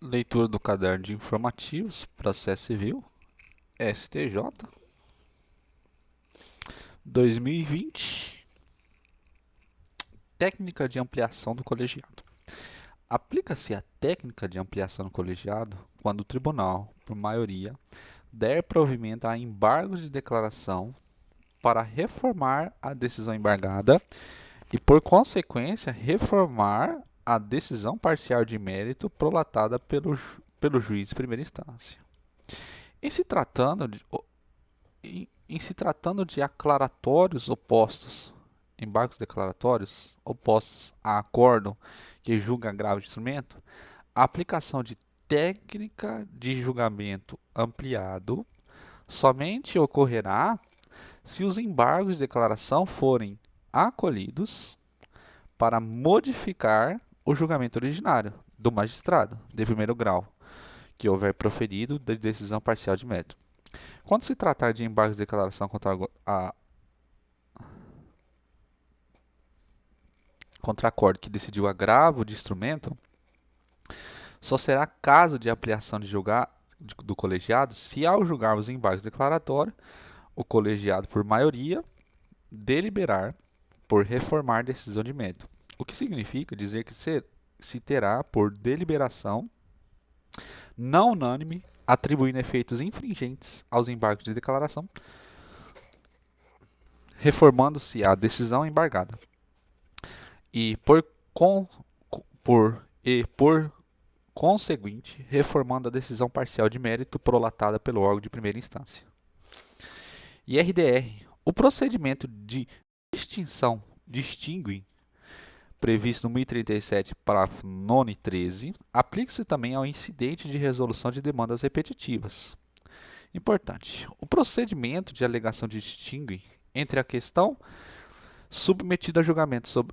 Leitura do caderno de informativos, processo civil, STJ, 2020. Técnica de ampliação do colegiado. Aplica-se a técnica de ampliação do colegiado quando o tribunal, por maioria, der provimento a embargos de declaração para reformar a decisão embargada e, por consequência, reformar a decisão parcial de mérito prolatada pelo juiz de primeira instância. Em se tratando de, em se tratando de aclaratórios opostos, embargos declaratórios opostos a acórdão que julga agravo de instrumento, a aplicação de técnica de julgamento ampliado somente ocorrerá se os embargos de declaração forem acolhidos para modificar o julgamento originário do magistrado de primeiro grau, que houver proferido de decisão parcial de mérito. Quando se tratar de embargos de declaração contra acordo que decidiu agravo de instrumento, só será caso de ampliação do colegiado se, ao julgar os embargos declaratórios, o colegiado, por maioria, deliberar por reformar decisão de mérito. O que significa dizer que se terá, por deliberação não unânime, atribuindo efeitos infringentes aos embargos de declaração, reformando-se a decisão embargada. E por conseguinte, reformando a decisão parcial de mérito prolatada pelo órgão de primeira instância. IRDR. O procedimento de distingue, previsto no 1037, parágrafo 9 e 13, aplica-se também ao incidente de resolução de demandas repetitivas. Importante. O procedimento de alegação distingue entre a questão submetida a julgamento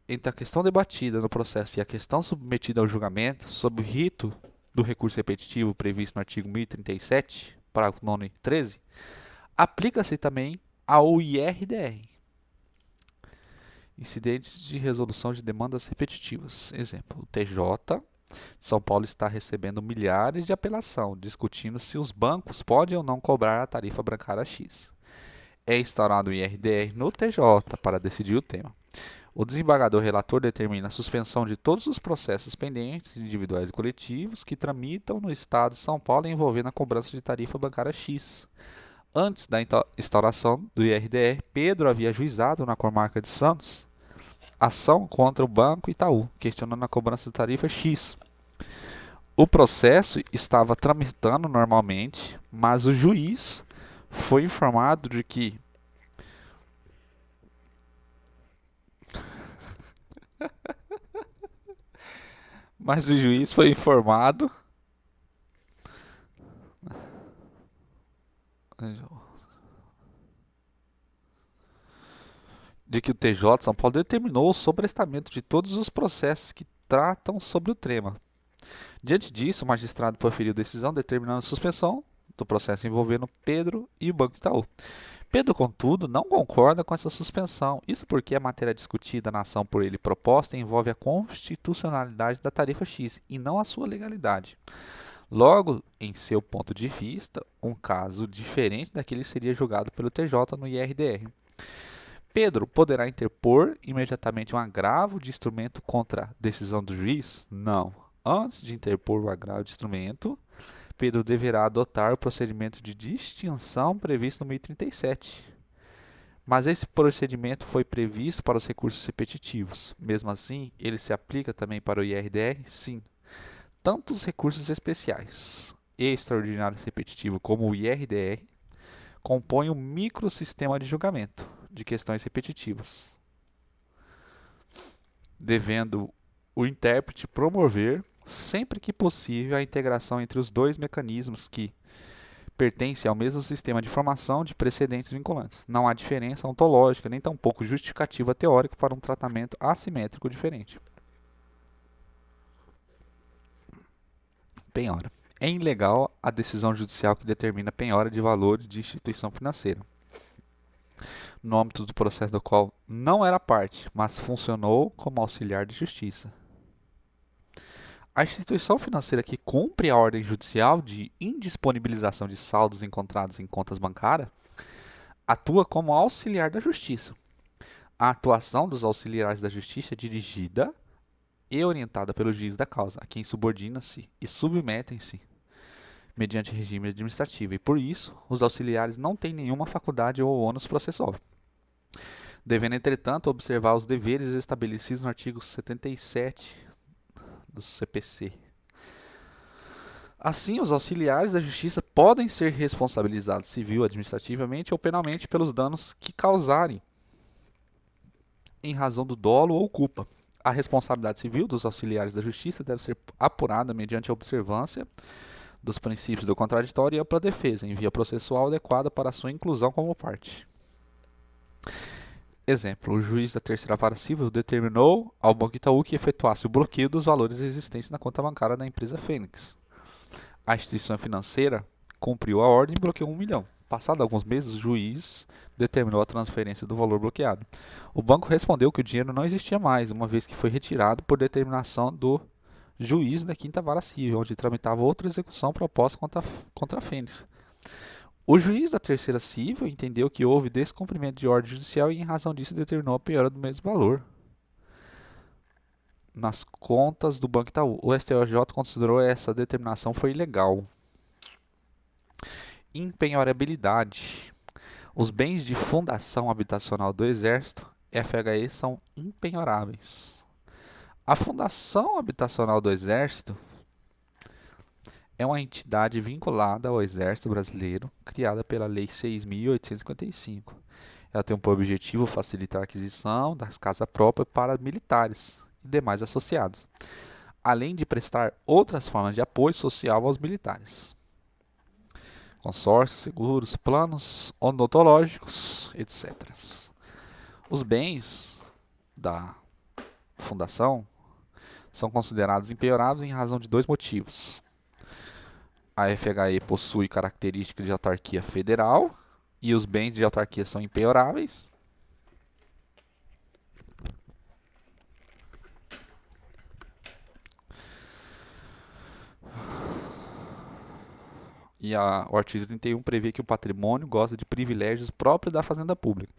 entre a questão debatida no processo e a questão submetida ao julgamento sob o rito do recurso repetitivo previsto no artigo 1037, parágrafo 9 e 13, aplica-se também ao IRDR. Incidentes de resolução de demandas repetitivas. Exemplo, o TJ de São Paulo está recebendo milhares de apelação, discutindo se os bancos podem ou não cobrar a tarifa bancária X. É instaurado o IRDR no TJ para decidir o tema. O desembargador relator determina a suspensão de todos os processos pendentes, individuais e coletivos, que tramitam no Estado de São Paulo envolvendo a cobrança de tarifa bancária X. Antes da instauração do IRDR, Pedro havia ajuizado na comarca de Santos ação contra o Banco Itaú, questionando a cobrança de tarifa X. O processo estava tramitando normalmente, mas o juiz foi informado de que de que o TJ de São Paulo determinou o sobrestamento de todos os processos que tratam sobre o tema. Diante disso, o magistrado proferiu decisão determinando a suspensão do processo envolvendo Pedro e o Banco Itaú. Pedro, contudo, não concorda com essa suspensão. Isso porque a matéria discutida na ação por ele proposta envolve a constitucionalidade da tarifa X e não a sua legalidade. Logo, em seu ponto de vista, um caso diferente daquele seria julgado pelo TJ no IRDR. Pedro poderá interpor imediatamente um agravo de instrumento contra a decisão do juiz? Não. Antes de interpor o agravo de instrumento, Pedro deverá adotar o procedimento de distinção previsto no 1037. Mas esse procedimento foi previsto para os recursos repetitivos. Mesmo assim, ele se aplica também para o IRDR? Sim. Tanto os recursos especiais e extraordinários repetitivos como o IRDR compõem um microsistema de julgamento de questões repetitivas, devendo o intérprete promover, sempre que possível, a integração entre os dois mecanismos que pertencem ao mesmo sistema de formação de precedentes vinculantes. Não há diferença ontológica, nem tampouco justificativa teórica para um tratamento assimétrico diferente. Penhora. É ilegal a decisão judicial que determina a penhora de valores de instituição financeira, no âmbito do processo do qual não era parte, mas funcionou como auxiliar de justiça. A instituição financeira que cumpre a ordem judicial de indisponibilização de saldos encontrados em contas bancárias atua como auxiliar da justiça. A atuação dos auxiliares da justiça é dirigida e orientada pelo juiz da causa, a quem subordinam-se e submetem-se mediante regime administrativo, e por isso os auxiliares não têm nenhuma faculdade ou ônus processual, devendo, entretanto, observar os deveres estabelecidos no artigo 77 do CPC. Assim, os auxiliares da justiça podem ser responsabilizados civil, administrativamente ou penalmente pelos danos que causarem em razão do dolo ou culpa. A responsabilidade civil dos auxiliares da justiça deve ser apurada mediante a observância dos princípios do contraditório e ampla defesa, em via processual adequada para sua inclusão como parte. Exemplo, o juiz da terceira vara civil determinou ao Banco Itaú que efetuasse o bloqueio dos valores existentes na conta bancária da empresa Fênix. A instituição financeira cumpriu a ordem e bloqueou 1 milhão. Passados alguns meses, o juiz determinou a transferência do valor bloqueado. O banco respondeu que o dinheiro não existia mais, uma vez que foi retirado por determinação do juiz da quinta vara civil, onde tramitava outra execução proposta contra a Fênix. O juiz da terceira civil entendeu que houve descumprimento de ordem judicial e, em razão disso, determinou a penhora do mesmo valor nas contas do Banco Itaú. O STJ considerou essa determinação foi ilegal. Impenhorabilidade. Os bens de fundação habitacional do Exército, FHE, são impenhoráveis. A Fundação Habitacional do Exército é uma entidade vinculada ao Exército Brasileiro, criada pela Lei 6.855. Ela tem por objetivo facilitar a aquisição das casas próprias para militares e demais associados, além de prestar outras formas de apoio social aos militares. Consórcios, seguros, planos odontológicos, etc. Os bens da fundação são considerados impenhoráveis em razão de 2 motivos. A FHE possui características de autarquia federal e os bens de autarquia são impenhoráveis. E o artigo 31 prevê que o patrimônio goza de privilégios próprios da fazenda pública,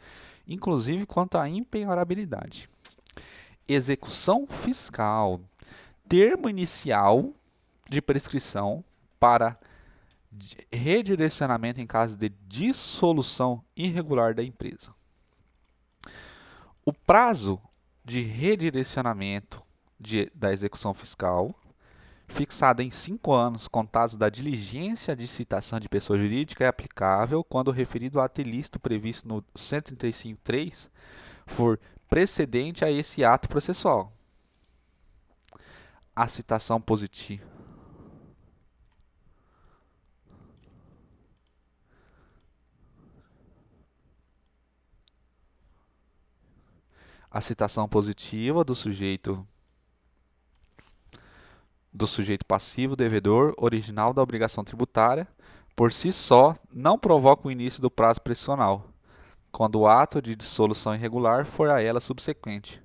inclusive quanto à impenhorabilidade. Execução fiscal. Termo inicial de prescrição para redirecionamento em caso de dissolução irregular da empresa. O prazo de redirecionamento da execução fiscal, fixado em 5 anos contados da diligência de citação de pessoa jurídica, é aplicável quando o referido ato ilícito previsto no 135.3 for precedente a esse ato processual. A citação positiva. A citação positiva do sujeito passivo devedor original da obrigação tributária, por si só, não provoca o início do prazo prescricional, quando o ato de dissolução irregular for a ela subsequente,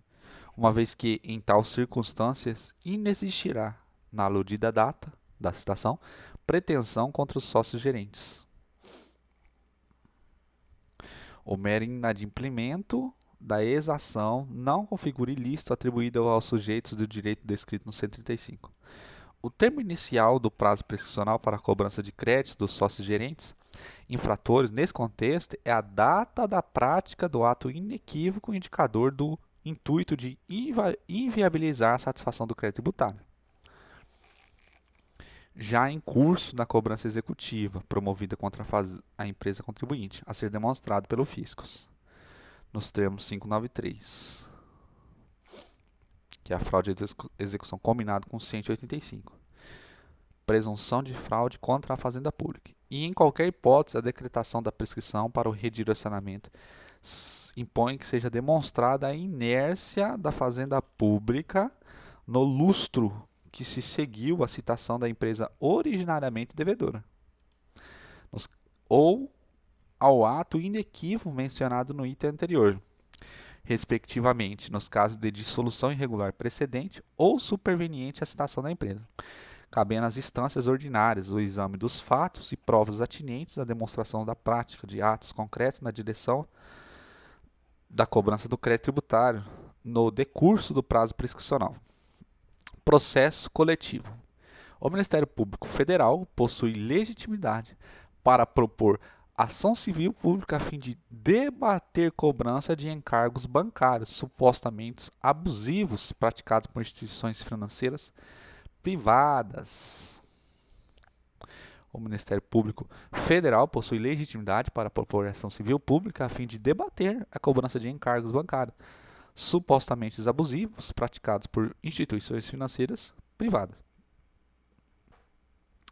uma vez que, em tais circunstâncias, inexistirá, na aludida data da citação, pretensão contra os sócios gerentes. O mero inadimplemento da exação não configura ilícito atribuído aos sujeitos do direito descrito no 135. O termo inicial do prazo prescricional para a cobrança de crédito dos sócios gerentes infratores, nesse contexto, é a data da prática do ato inequívoco indicador do intuito de inviabilizar a satisfação do crédito tributário. Já em curso da cobrança executiva, promovida contra a empresa contribuinte, a ser demonstrado pelo fiscus, nos termos 593, que é a fraude de execução combinado com 185. Presunção de fraude contra a fazenda pública. E, em qualquer hipótese, a decretação da prescrição para o redirecionamento impõe que seja demonstrada a inércia da fazenda pública no lustro que se seguiu a citação da empresa originariamente devedora, ou ao ato inequívoco mencionado no item anterior. respectivamente, nos casos de dissolução irregular precedente ou superveniente à citação da empresa, cabendo às instâncias ordinárias o exame dos fatos e provas atinentes à demonstração da prática de atos concretos na direção da cobrança do crédito tributário no decurso do prazo prescricional. Processo coletivo. O Ministério Público Federal possui legitimidade para propor ação civil pública a fim de debater cobrança de encargos bancários supostamente abusivos praticados por instituições financeiras privadas. O Ministério Público Federal possui legitimidade para propor ação civil pública a fim de debater a cobrança de encargos bancários supostamente abusivos praticados por instituições financeiras privadas.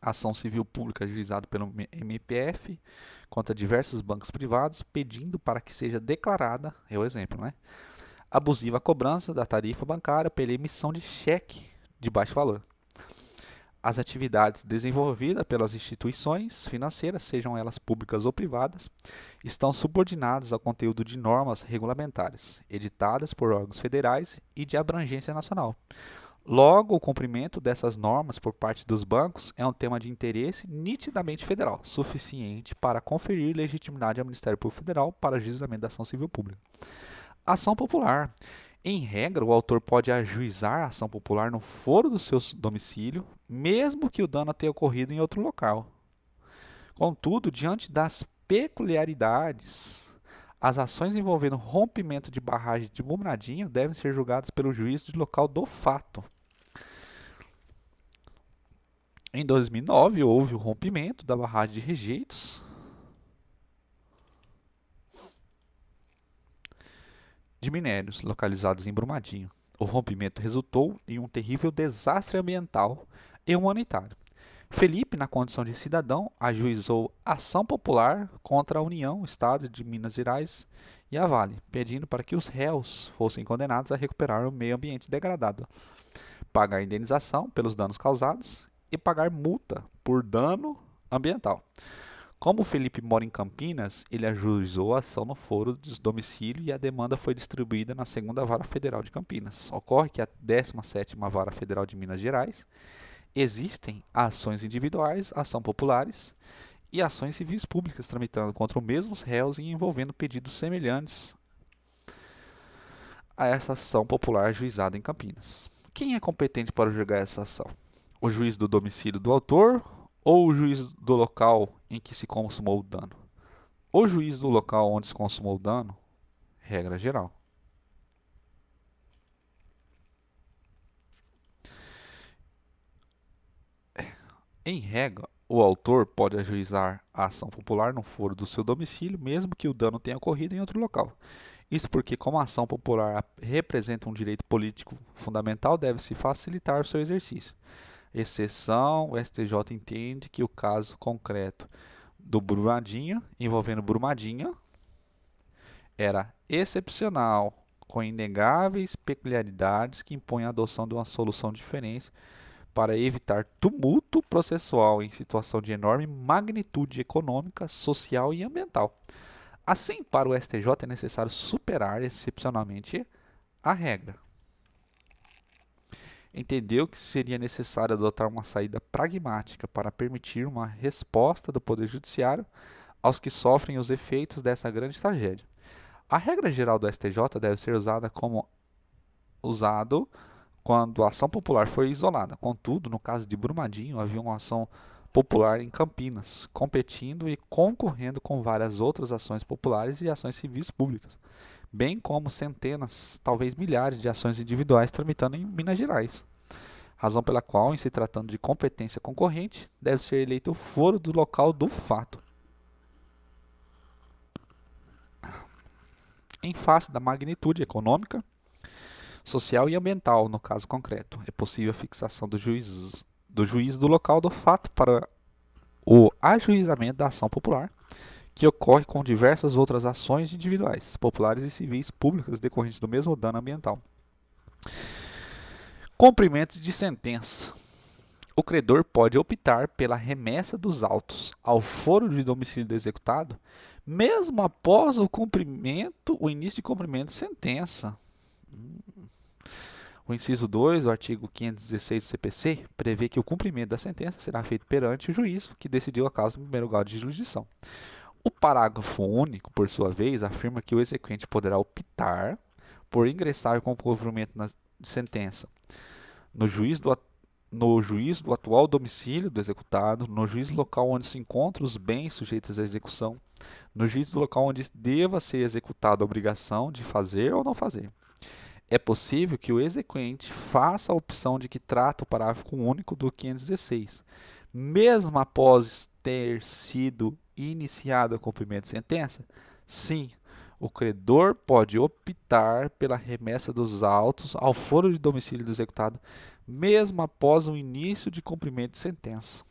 Ação civil pública ajuizada pelo MPF contra diversos bancos privados, pedindo para que seja declarada, é o exemplo, né, abusiva a cobrança da tarifa bancária pela emissão de cheque de baixo valor. As atividades desenvolvidas pelas instituições financeiras, sejam elas públicas ou privadas, estão subordinadas ao conteúdo de normas regulamentares, editadas por órgãos federais e de abrangência nacional. Logo, o cumprimento dessas normas por parte dos bancos é um tema de interesse nitidamente federal, suficiente para conferir legitimidade ao Ministério Público Federal para ajuizamento da ação civil pública. Ação popular. Em regra, o autor pode ajuizar a ação popular no foro do seu domicílio, mesmo que o dano tenha ocorrido em outro local. Contudo, diante das peculiaridades, as ações envolvendo rompimento de barragem de Brumadinho devem ser julgadas pelo juiz do local do fato. Em 2009, houve o rompimento da barragem de Rejeitos, de minérios localizados em Brumadinho. O rompimento resultou em um terrível desastre ambiental e humanitário. Felipe, na condição de cidadão, ajuizou ação popular contra a União, Estado de Minas Gerais e a Vale, pedindo para que os réus fossem condenados a recuperar o meio ambiente degradado, pagar indenização pelos danos causados e pagar multa por dano ambiental. Como o Felipe mora em Campinas, ele ajuizou a ação no foro de domicílio e a demanda foi distribuída na 2ª Vara Federal de Campinas. Ocorre que a 17ª Vara Federal de Minas Gerais existem ações individuais, ação populares e ações civis públicas tramitando contra os mesmos réus e envolvendo pedidos semelhantes a essa ação popular ajuizada em Campinas. Quem é competente para julgar essa ação? O juiz do domicílio do autor ou o juiz do local em que se consumou o dano? O juiz do local onde se consumou o dano, regra geral. Em regra, o autor pode ajuizar a ação popular no foro do seu domicílio, mesmo que o dano tenha ocorrido em outro local. Isso porque, como a ação popular representa um direito político fundamental, deve-se facilitar o seu exercício. Exceção, o STJ entende que o caso concreto do Brumadinho, envolvendo Brumadinho, era excepcional, com inegáveis peculiaridades que impõem a adoção de uma solução diferente para evitar tumulto processual em situação de enorme magnitude econômica, social e ambiental. Assim, para o STJ é necessário superar excepcionalmente a regra. Entendeu que seria necessário adotar uma saída pragmática para permitir uma resposta do Poder Judiciário aos que sofrem os efeitos dessa grande tragédia. A regra geral do STJ deve ser usada quando a ação popular foi isolada. Contudo, no caso de Brumadinho, havia uma ação popular em Campinas, competindo e concorrendo com várias outras ações populares e ações civis públicas, bem como centenas, talvez milhares de ações individuais tramitando em Minas Gerais. Razão pela qual, em se tratando de competência concorrente, deve ser eleito o foro do local do fato. Em face da magnitude econômica, social e ambiental, no caso concreto, é possível a fixação do juiz do local do fato para o ajuizamento da ação popular, que ocorre com diversas outras ações individuais, populares e civis públicas decorrentes do mesmo dano ambiental. Cumprimento de sentença. O credor pode optar pela remessa dos autos ao foro de domicílio do executado, mesmo após o início de cumprimento de sentença. O inciso 2 do artigo 516 do CPC prevê que o cumprimento da sentença será feito perante o juízo que decidiu a causa no primeiro grau de jurisdição. O parágrafo único, por sua vez, afirma que o exequente poderá optar por ingressar com o cumprimento de sentença no juízo do atual domicílio do executado, no juízo local onde se encontram os bens sujeitos à execução, no juízo local onde deva ser executada a obrigação de fazer ou não fazer. É possível que o exequente faça a opção de que trata o parágrafo único do 516, mesmo após ter sido iniciado o cumprimento de sentença? Sim, o credor pode optar pela remessa dos autos ao foro de domicílio do executado, mesmo após o início de cumprimento de sentença.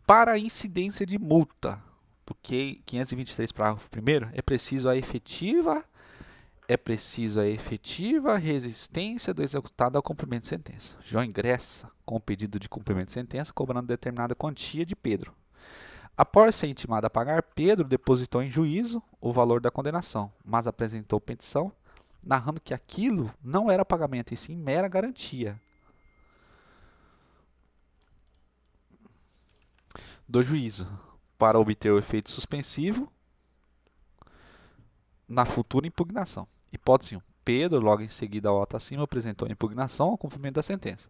Para a incidência de multa do 523, parágrafo 1º, é preciso a efetiva resistência do executado ao cumprimento de sentença. João ingressa com o pedido de cumprimento de sentença, cobrando determinada quantia de Pedro. Após ser intimado a pagar, Pedro depositou em juízo o valor da condenação, mas apresentou petição, narrando que aquilo não era pagamento, e sim mera garantia do juízo, para obter o efeito suspensivo na futura impugnação. Hipótese 1. Pedro, logo em seguida ao ato acima, apresentou a impugnação ao cumprimento da sentença.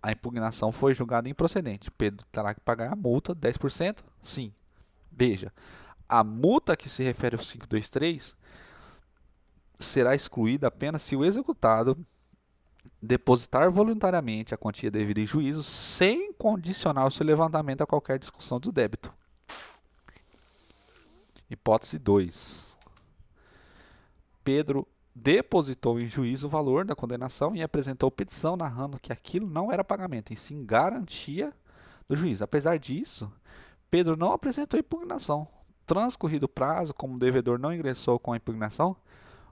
A impugnação foi julgada improcedente. Pedro terá que pagar a multa, 10%? Sim. Veja, a multa que se refere ao 523 será excluída apenas se o executado depositar voluntariamente a quantia devida em juízo sem condicionar o seu levantamento a qualquer discussão do débito. Hipótese 2. Pedro depositou em juízo o valor da condenação e apresentou petição narrando que aquilo não era pagamento, e sim garantia do juiz. Apesar disso, Pedro não apresentou impugnação. Transcorrido o prazo, como o devedor não ingressou com a impugnação,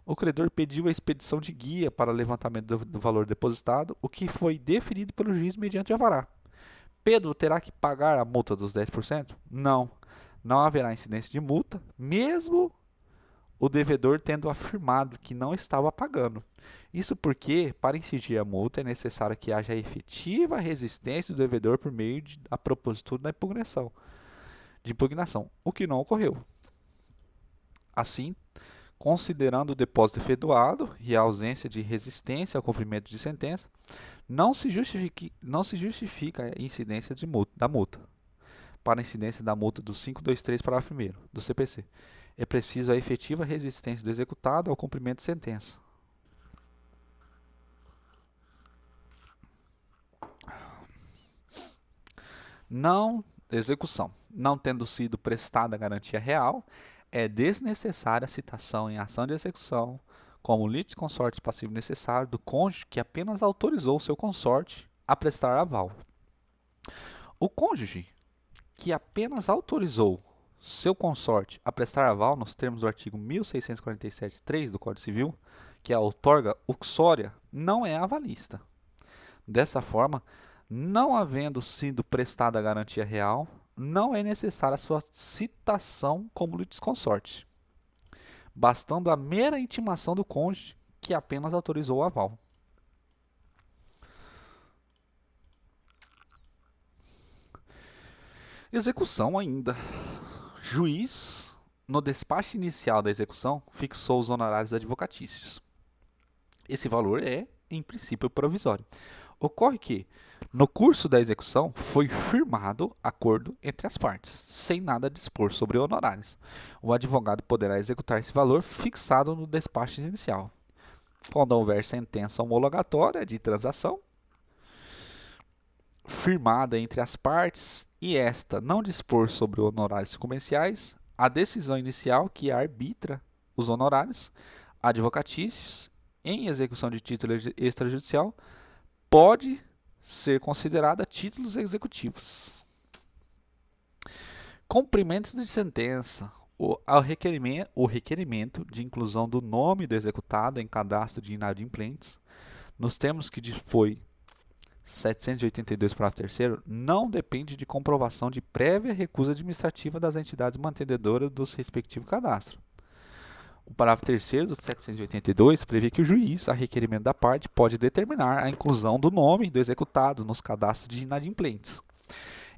o credor pediu a expedição de guia para levantamento do valor depositado, o que foi deferido pelo juiz mediante alvará. Pedro terá que pagar a multa dos 10%? Não. Não haverá incidência de multa, mesmo o devedor tendo afirmado que não estava pagando. Isso porque, para incidir a multa, é necessário que haja efetiva resistência do devedor por meio da propositura da impugnação, o que não ocorreu. Assim, considerando o depósito efetuado e a ausência de resistência ao cumprimento de sentença, não se justifica a incidência da multa. Para a incidência da multa do 523, parágrafo 1º do CPC, é preciso a efetiva resistência do executado ao cumprimento de sentença. Execução. Não tendo sido prestada a garantia real, é desnecessária a citação em ação de execução como litisconsorte passivo necessário do cônjuge que apenas autorizou seu consorte a prestar aval. O cônjuge que apenas autorizou seu consorte a prestar aval nos termos do artigo 1647.3 do Código Civil, que é a outorga uxória, não é avalista. Dessa forma, não havendo sido prestada a garantia real, não é necessária a sua citação como litisconsorte, bastando a mera intimação do cônjuge que apenas autorizou o aval. Execução ainda. Juiz, no despacho inicial da execução, fixou os honorários advocatícios. Esse valor é, em princípio, provisório. Ocorre que, no curso da execução, foi firmado acordo entre as partes, sem nada dispor sobre honorários. O advogado poderá executar esse valor fixado no despacho inicial. Quando houver sentença homologatória de transação, firmada entre as partes, e esta não dispor sobre honorários comerciais, a decisão inicial que arbitra os honorários advocatícios em execução de título extrajudicial pode ser considerada títulos executivos. Cumprimentos de sentença. O requerimento de inclusão do nome do executado em cadastro de inadimplentes, nos termos que dispõe 782, parágrafo 3º, não depende de comprovação de prévia recusa administrativa das entidades mantenedoras dos respectivos cadastros. O parágrafo 3º do 782 prevê que o juiz, a requerimento da parte, pode determinar a inclusão do nome do executado nos cadastros de inadimplentes.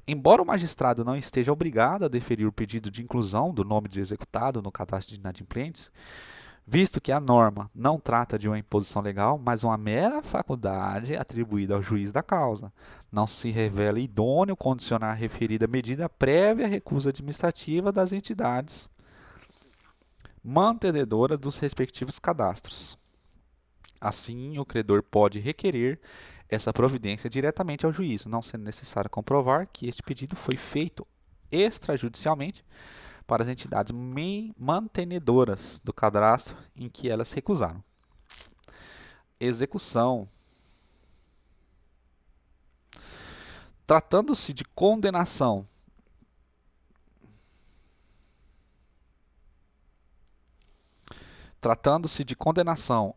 Embora o magistrado não esteja obrigado a deferir o pedido de inclusão do nome do executado no cadastro de inadimplentes, visto que a norma não trata de uma imposição legal, mas uma mera faculdade atribuída ao juiz da causa, não se revela idôneo condicionar a referida medida prévia recusa administrativa das entidades mantenedora dos respectivos cadastros. Assim, o credor pode requerer essa providência diretamente ao juiz, não sendo necessário comprovar que este pedido foi feito extrajudicialmente para as entidades mantenedoras do cadastro em que elas recusaram. Execução. Tratando-se de condenação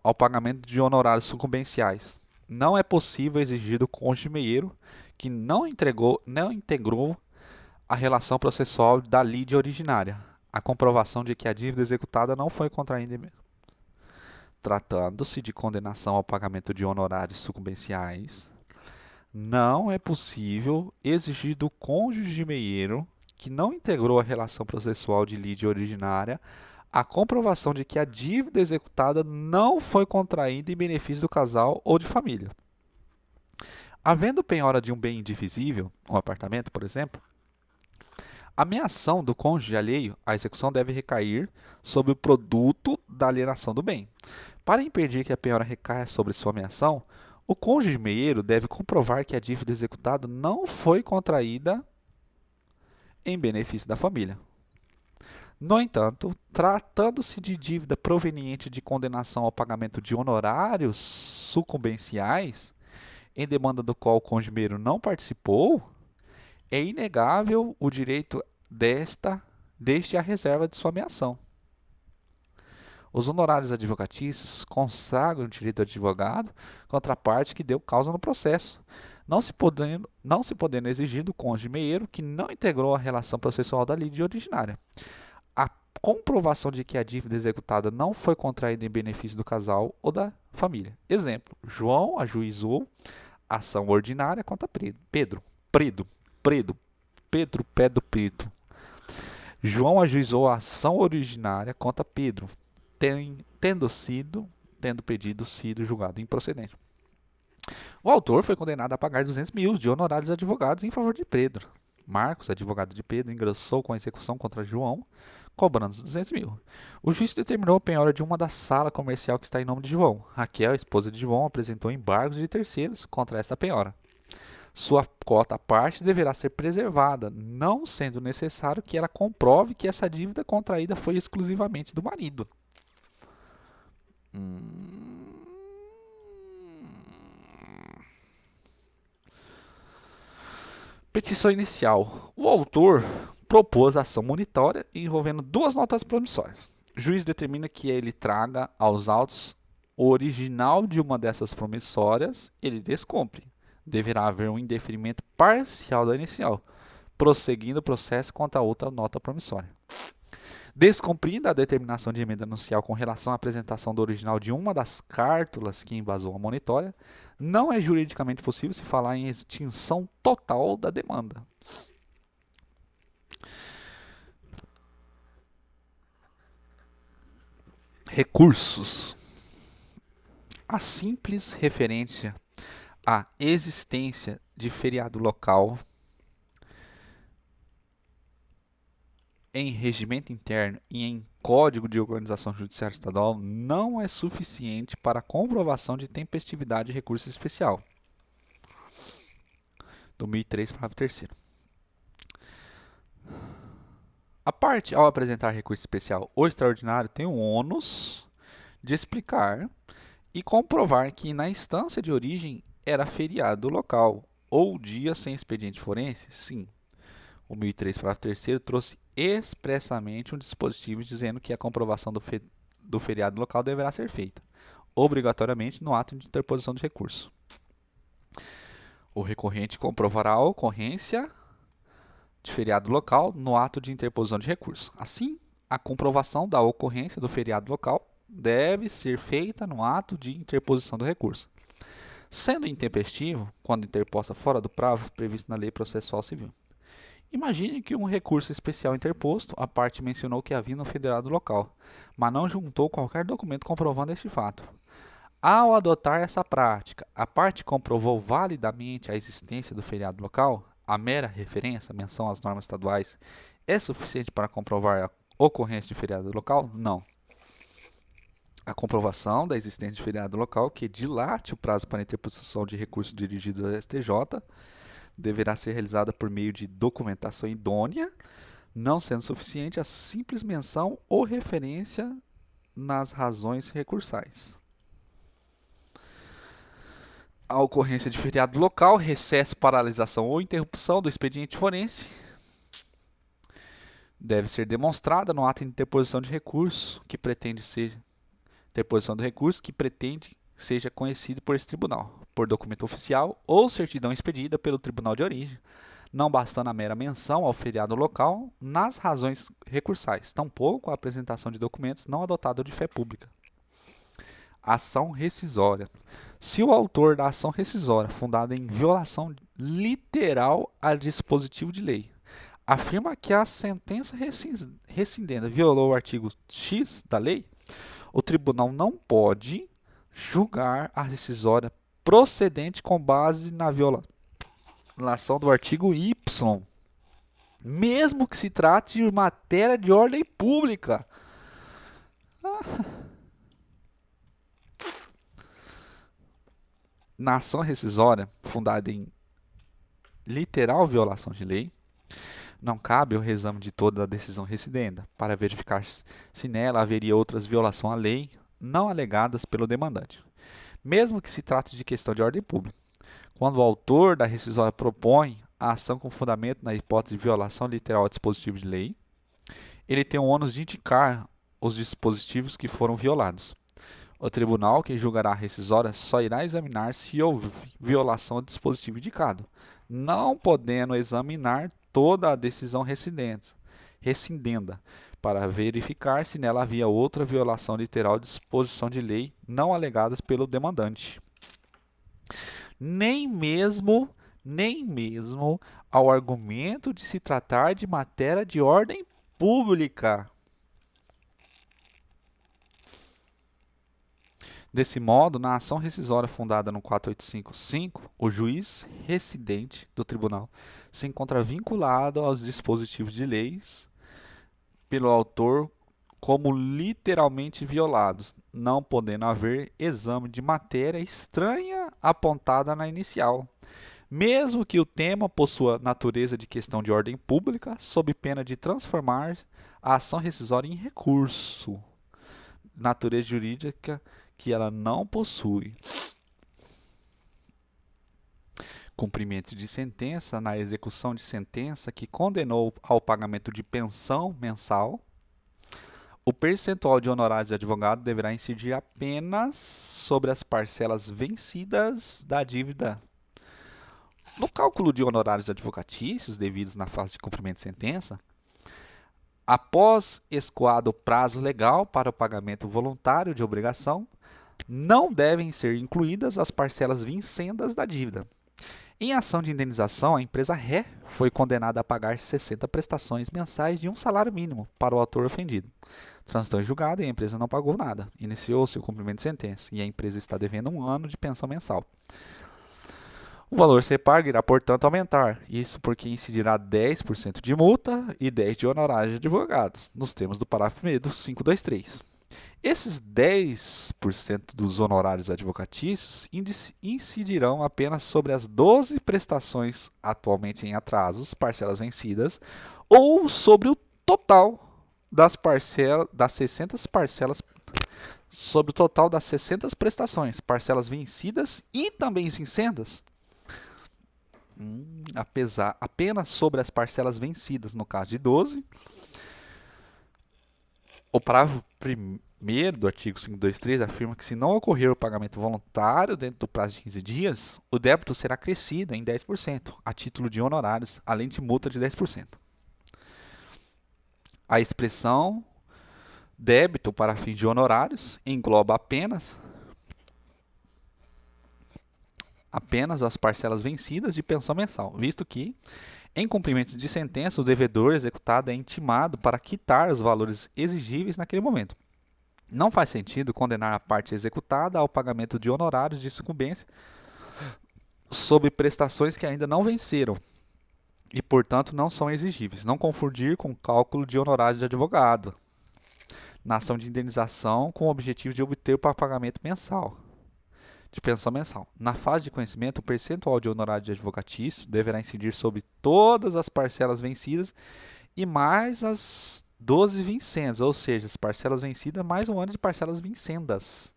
ao pagamento de honorários sucumbenciais, não é possível exigir do cônjuge meieiro que não integrou a relação processual da lide originária a comprovação de que a dívida executada não foi contraída. Tratando-se de condenação ao pagamento de honorários sucumbenciais, não é possível exigir do cônjuge meieiro que não integrou a relação processual de lide originária a comprovação de que a dívida executada não foi contraída em benefício do casal ou de família. Havendo penhora de um bem indivisível, um apartamento, por exemplo, a meação do cônjuge alheio à execução deve recair sobre o produto da alienação do bem. Para impedir que a penhora recaia sobre sua meação, o cônjuge meieiro deve comprovar que a dívida executada não foi contraída em benefício da família. No entanto, tratando-se de dívida proveniente de condenação ao pagamento de honorários sucumbenciais, em demanda do qual o cônjuge meieiro não participou, é inegável o direito deste à reserva de sua meação. Os honorários advocatícios consagram o direito do advogado contra a parte que deu causa no processo, não se podendo exigir do cônjuge meieiro que não integrou a relação processual da lide originária a comprovação de que a dívida executada não foi contraída em benefício do casal ou da família. Exemplo: João ajuizou ação ordinária contra Pedro. João ajuizou a ação originária contra Pedro, tendo pedido sido julgado improcedente. O autor foi condenado a pagar 200 mil de honorários advogados em favor de Pedro. Marcos, advogado de Pedro, ingressou com a execução contra João, cobrando 200 mil. O juiz determinou a penhora de uma da sala comercial que está em nome de João. Raquel, esposa de João, apresentou embargos de terceiros contra esta penhora. Sua cota à parte deverá ser preservada, não sendo necessário que ela comprove que essa dívida contraída foi exclusivamente do marido. Petição inicial. O autor propôs ação monitória envolvendo duas notas promissórias. O juiz determina que ele traga aos autos o original de uma dessas promissórias, ele descumpre. Deverá haver um indeferimento parcial da inicial, prosseguindo o processo contra a outra nota promissória. Descumprindo a determinação de emenda anuncial com relação à apresentação do original de uma das cártulas que embasou a monitória, não é juridicamente possível se falar em extinção total da demanda. Recursos. A simples referência à existência de feriado local em regimento interno e em Código de Organização Judiciária Estadual não é suficiente para a comprovação de tempestividade de recurso especial. Do 1003, parágrafo 3º. A parte, ao apresentar recurso especial ou extraordinário, tem o ônus de explicar e comprovar que na instância de origem era feriado local ou dia sem expediente forense. Sim, o 1003, parágrafo 3º, trouxe expressamente um dispositivo dizendo que a comprovação do feriado local deverá ser feita, obrigatoriamente, no ato de interposição de recurso. O recorrente comprovará a ocorrência de feriado local no ato de interposição de recurso. Assim, a comprovação da ocorrência do feriado local deve ser feita no ato de interposição do recurso, sendo intempestivo quando interposta fora do prazo previsto na Lei Processual Civil. Imagine que um recurso especial interposto, a parte mencionou que havia no feriado local, mas não juntou qualquer documento comprovando este fato. Ao adotar essa prática, a parte comprovou validamente a existência do feriado local? A mera referência, menção às normas estaduais, é suficiente para comprovar a ocorrência de feriado local? Não. A comprovação da existência de feriado local, que dilate o prazo para interposição de recurso dirigido ao STJ, deverá ser realizada por meio de documentação idônea, não sendo suficiente a simples menção ou referência nas razões recursais. A ocorrência de feriado local, recesso, paralisação ou interrupção do expediente forense deve ser demonstrada no ato de interposição de recurso que pretende seja conhecido por esse tribunal, por documento oficial ou certidão expedida pelo tribunal de origem, não bastando a mera menção ao feriado local nas razões recursais, tampouco a apresentação de documentos não adotados de fé pública. Ação rescisória. Se o autor da ação rescisória, fundada em violação literal a dispositivo de lei, afirma que a sentença rescindenda violou o artigo X da lei, o tribunal não pode julgar a rescisória procedente com base na violação do artigo Y, mesmo que se trate de matéria de ordem pública. Na ação rescisória, fundada em literal violação de lei, não cabe o reexame de toda a decisão rescindenda para verificar se nela haveria outras violações à lei não alegadas pelo demandante, mesmo que se trate de questão de ordem pública. Quando o autor da rescisória propõe a ação com fundamento na hipótese de violação literal a dispositivo de lei, ele tem o ônus de indicar os dispositivos que foram violados. O tribunal que julgará a rescisória só irá examinar se houve violação do dispositivo indicado, não podendo examinar toda a decisão rescindenda, para verificar se nela havia outra violação literal de disposição de lei não alegadas pelo demandante. Nem mesmo ao argumento de se tratar de matéria de ordem pública. Desse modo, na ação rescisória fundada no 485.5, o juiz residente do tribunal se encontra vinculado aos dispositivos de leis pelo autor como literalmente violados, não podendo haver exame de matéria estranha apontada na inicial, mesmo que o tema possua natureza de questão de ordem pública, sob pena de transformar a ação rescisória em recurso, natureza jurídica que ela não possui. Cumprimento de sentença na execução de sentença que condenou ao pagamento de pensão mensal. O percentual de honorários de advogado deverá incidir apenas sobre as parcelas vencidas da dívida. No cálculo de honorários advocatícios devidos na fase de cumprimento de sentença, após escoado o prazo legal para o pagamento voluntário de obrigação, não devem ser incluídas as parcelas vincendas da dívida. Em ação de indenização, a empresa ré foi condenada a pagar 60 prestações mensais de um salário mínimo para o autor ofendido. Transitou em julgado e a empresa não pagou nada. Iniciou-se o cumprimento de sentença e a empresa está devendo 1 ano de pensão mensal. O valor a ser pago irá, portanto, aumentar. Isso porque incidirá 10% de multa e 10% de honorários de advogados, nos termos do parágrafo 1º do 523. Esses 10% dos honorários advocatícios incidirão apenas sobre as 12 prestações atualmente em atrasos, parcelas vencidas, ou sobre o total das 600 parcelas, sobre o total das 600 prestações, parcelas vencidas e também vincendas, apenas sobre as parcelas vencidas, no caso de 12. O parágrafo 1º do artigo 523 afirma que se não ocorrer o pagamento voluntário dentro do prazo de 15 dias, o débito será acrescido em 10%, a título de honorários, além de multa de 10%. A expressão débito para fins de honorários engloba apenas as parcelas vencidas de pensão mensal, visto que, em cumprimento de sentença, o devedor executado é intimado para quitar os valores exigíveis naquele momento. Não faz sentido condenar a parte executada ao pagamento de honorários de sucumbência sob prestações que ainda não venceram e, portanto, não são exigíveis. Não confundir com cálculo de honorários de advogado na ação de indenização com o objetivo de obter o pagamento mensal, de pensão mensal. Na fase de conhecimento, o percentual de honorário de advocatício deverá incidir sobre todas as parcelas vencidas e mais as 12 vincendas, ou seja, as parcelas vencidas mais um ano de parcelas vincendas.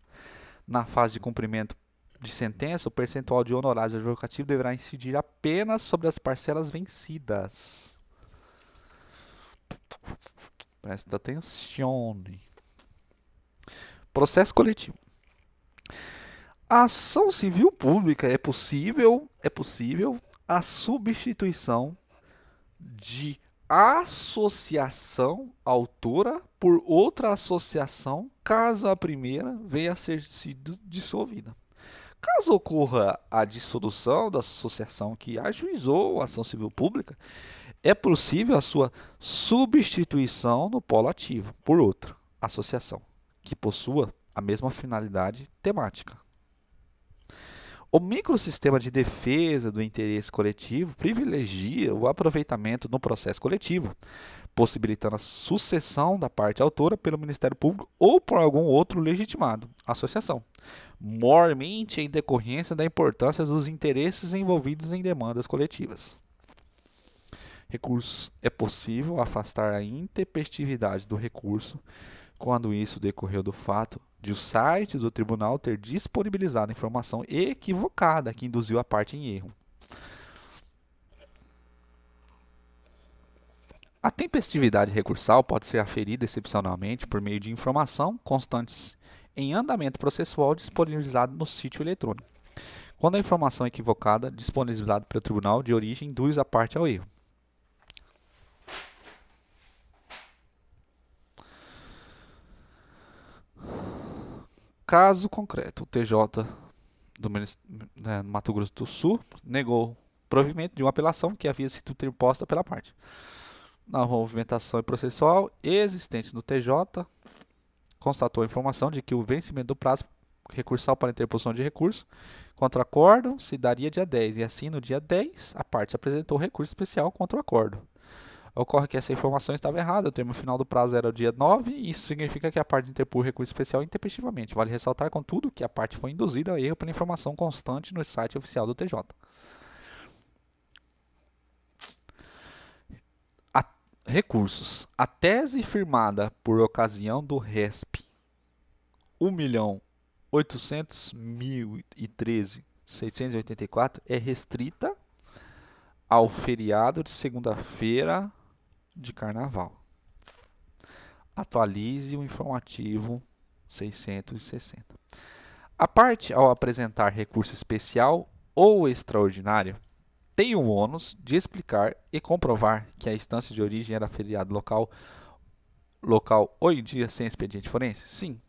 Na fase de cumprimento de sentença, o percentual de honorários advocatícios deverá incidir apenas sobre as parcelas vencidas. Presta atenção. Processo coletivo. A ação civil pública é possível a substituição de associação autora por outra associação, caso a primeira venha a ser sido dissolvida. Caso ocorra a dissolução da associação que ajuizou a ação civil pública, é possível a sua substituição no polo ativo por outra associação que possua a mesma finalidade temática. O microsistema de defesa do interesse coletivo privilegia o aproveitamento no processo coletivo, possibilitando a sucessão da parte autora pelo Ministério Público ou por algum outro legitimado, associação, mormente em decorrência da importância dos interesses envolvidos em demandas coletivas. Recursos. É possível afastar a intempestividade do recurso quando isso decorreu do fato de o site do tribunal ter disponibilizado informação equivocada que induziu a parte em erro. A tempestividade recursal pode ser aferida excepcionalmente por meio de informação constantes em andamento processual disponibilizado no sítio eletrônico, quando a informação equivocada disponibilizada pelo tribunal de origem induz a parte ao erro. Caso concreto, o TJ do Mato Grosso do Sul negou provimento de uma apelação que havia sido interposta pela parte. Na movimentação processual existente no TJ, constatou a informação de que o vencimento do prazo recursal para interposição de recurso contra o acórdão se daria dia 10, e assim no dia 10 a parte apresentou recurso especial contra o acórdão. Ocorre que essa informação estava errada, o termo final do prazo era o dia 9, e isso significa que a parte interpôs recurso especial intempestivamente. Vale ressaltar, contudo, que a parte foi induzida a erro pela informação constante no site oficial do TJ. Recursos. A tese firmada por ocasião do RESP 1.800.013.684 é restrita ao feriado de segunda-feira de carnaval. Atualize o informativo 660. A parte, ao apresentar recurso especial ou extraordinário, tem o ônus de explicar e comprovar que a instância de origem era feriado local ou em dia sem expediente forense? Sim.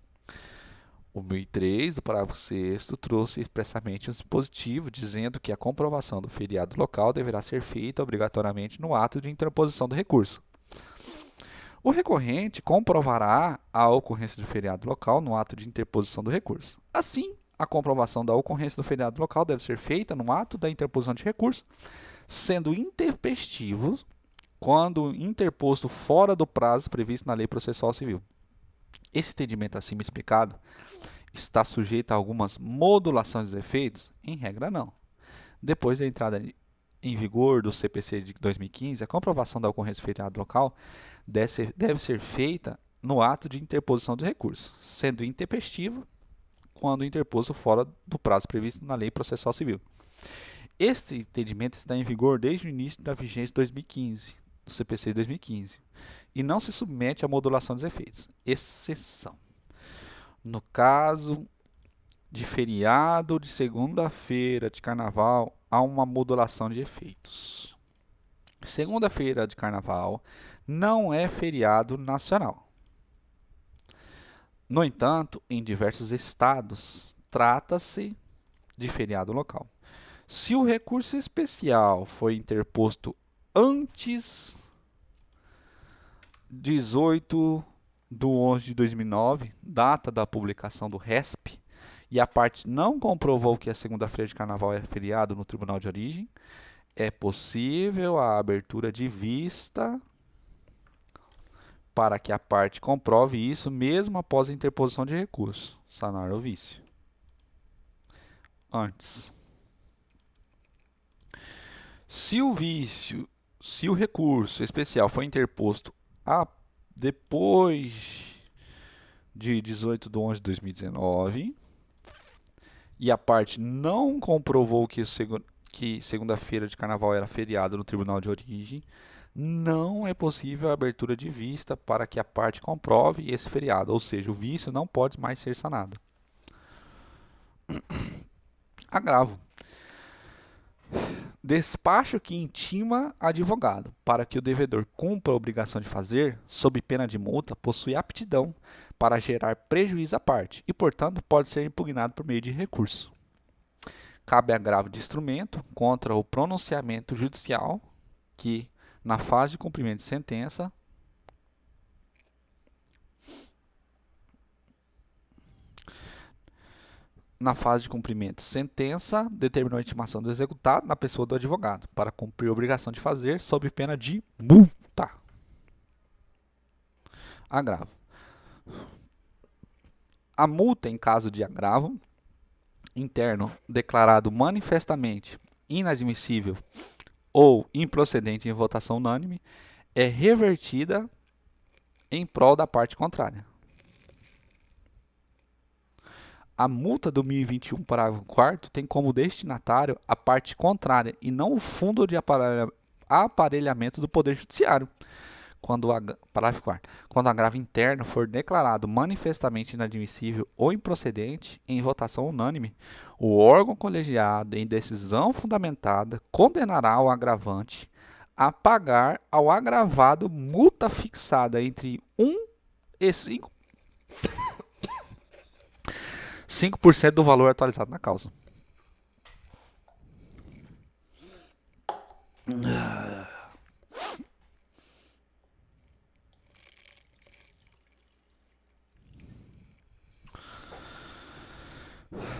O 1003 do parágrafo 6º trouxe expressamente um dispositivo dizendo que a comprovação do feriado local deverá ser feita obrigatoriamente no ato de interposição do recurso. O recorrente comprovará a ocorrência do feriado local no ato de interposição do recurso. Assim, a comprovação da ocorrência do feriado local deve ser feita no ato da interposição de recurso, sendo intempestivo quando interposto fora do prazo previsto na Lei Processual Civil. Esse entendimento acima explicado está sujeito a algumas modulações dos efeitos? Em regra, não. Depois da entrada em vigor do CPC de 2015, a comprovação da ocorrência do feriado local deve ser feita no ato de interposição do recurso, sendo intempestivo quando interposto fora do prazo previsto na Lei Processual Civil. Este entendimento está em vigor desde o início da vigência de 2015, do CPC de 2015, e não se submete à modulação dos efeitos. Exceção. No caso de feriado de segunda-feira de carnaval, há uma modulação de efeitos. Segunda-feira de carnaval não é feriado nacional. No entanto, em diversos estados, trata-se de feriado local. Se o recurso especial foi interposto antes 18 de 11 de 2009, data da publicação do RESP, e a parte não comprovou que a segunda-feira de carnaval é feriado no tribunal de origem, é possível a abertura de vista para que a parte comprove isso mesmo após a interposição de recurso, sanar o vício. Antes. Se o recurso especial foi interposto depois de 18 de 11 de 2019 e a parte não comprovou que segunda-feira de carnaval era feriado no tribunal de origem, não é possível a abertura de vista para que a parte comprove esse feriado, ou seja, o vício não pode mais ser sanado. Agravo. Despacho que intima advogado para que o devedor cumpra a obrigação de fazer, sob pena de multa, possui aptidão para gerar prejuízo à parte e, portanto, pode ser impugnado por meio de recurso. Cabe agravo de instrumento contra o pronunciamento judicial que, na fase de cumprimento de sentença, determinou a intimação do executado na pessoa do advogado para cumprir a obrigação de fazer sob pena de multa. Agravo. A multa, em caso de agravo interno declarado manifestamente inadmissível ou improcedente em votação unânime, é revertida em prol da parte contrária. A multa do 1021, parágrafo 4º, tem como destinatário a parte contrária e não o fundo de aparelhamento do Poder Judiciário. Parágrafo 4º. Quando o agravo interno for declarado manifestamente inadmissível ou improcedente em votação unânime, o órgão colegiado, em decisão fundamentada, condenará o agravante a pagar ao agravado multa fixada entre 1 e 5% do valor atualizado na causa.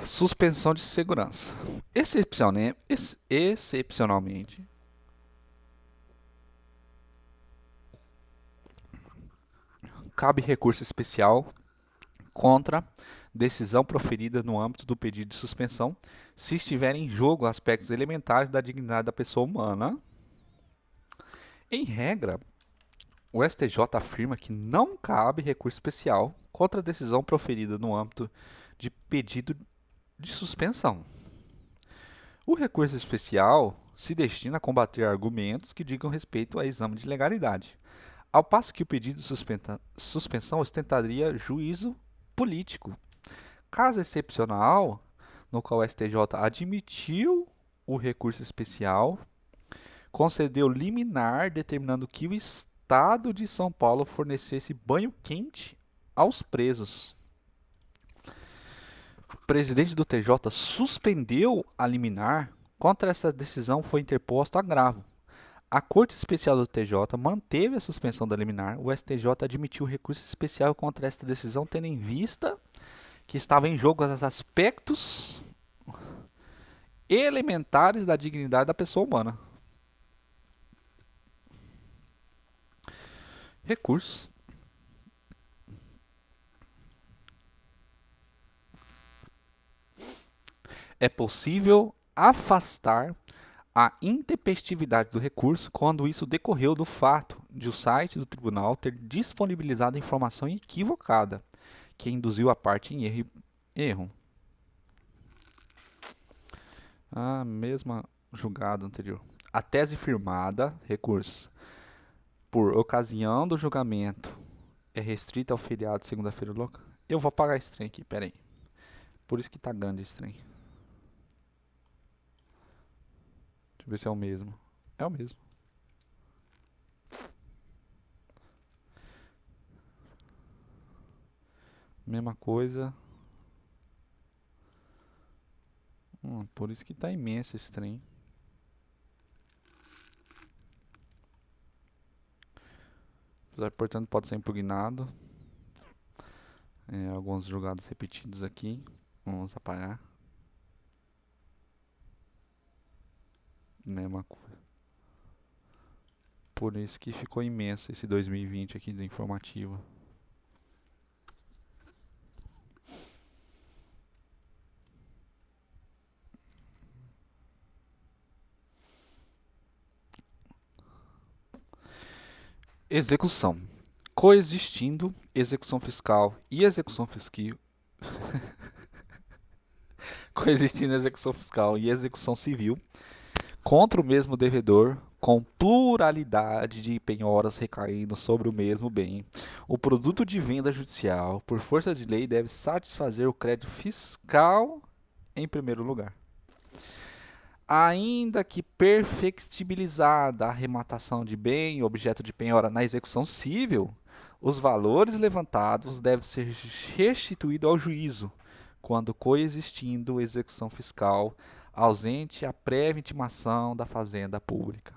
Suspensão de segurança. Excepcionalmente, cabe recurso especial contra decisão proferida no âmbito do pedido de suspensão, se estiver em jogo aspectos elementares da dignidade da pessoa humana. Em regra, o STJ afirma que não cabe recurso especial contra a decisão proferida no âmbito de pedido de suspensão. O recurso especial se destina a combater argumentos que digam respeito a exame de legalidade, ao passo que o pedido de suspensão ostentaria juízo político. Caso excepcional, no qual o STJ admitiu o recurso especial, concedeu liminar determinando que o Estado de São Paulo fornecesse banho quente aos presos. O presidente do TJ suspendeu a liminar. Contra essa decisão foi interposto agravo. A Corte Especial do TJ manteve a suspensão da liminar. O STJ admitiu o recurso especial contra esta decisão, tendo em vista que estava em jogo os aspectos elementares da dignidade da pessoa humana. Recurso. É possível afastar a intempestividade do recurso quando isso decorreu do fato de o site do tribunal ter disponibilizado informação equivocada que induziu a parte em erro. A mesma julgado anterior. A tese firmada, recurso, por ocasião do julgamento, é restrita ao feriado de segunda-feira local. Eu vou apagar esse trem aqui, pera aí. Por isso que tá grande esse trem. Deixa eu ver se é o mesmo. É o mesmo. Mesma coisa. Por isso que tá imenso esse trem. Portanto, pode ser impugnado. Alguns julgados repetidos aqui. Vamos apagar. Mesma coisa. Por isso que ficou imenso esse 2020 aqui do informativo. Execução. Coexistindo execução fiscal e execução fiscal. Coexistindo execução fiscal e execução civil contra o mesmo devedor, com pluralidade de penhoras recaindo sobre o mesmo bem. O produto de venda judicial, por força de lei, deve satisfazer o crédito fiscal em primeiro lugar. Ainda que perfectibilizada a arrematação de bem, objeto de penhora na execução civil, os valores levantados devem ser restituídos ao juízo, quando coexistindo execução fiscal ausente a prévia intimação da fazenda pública.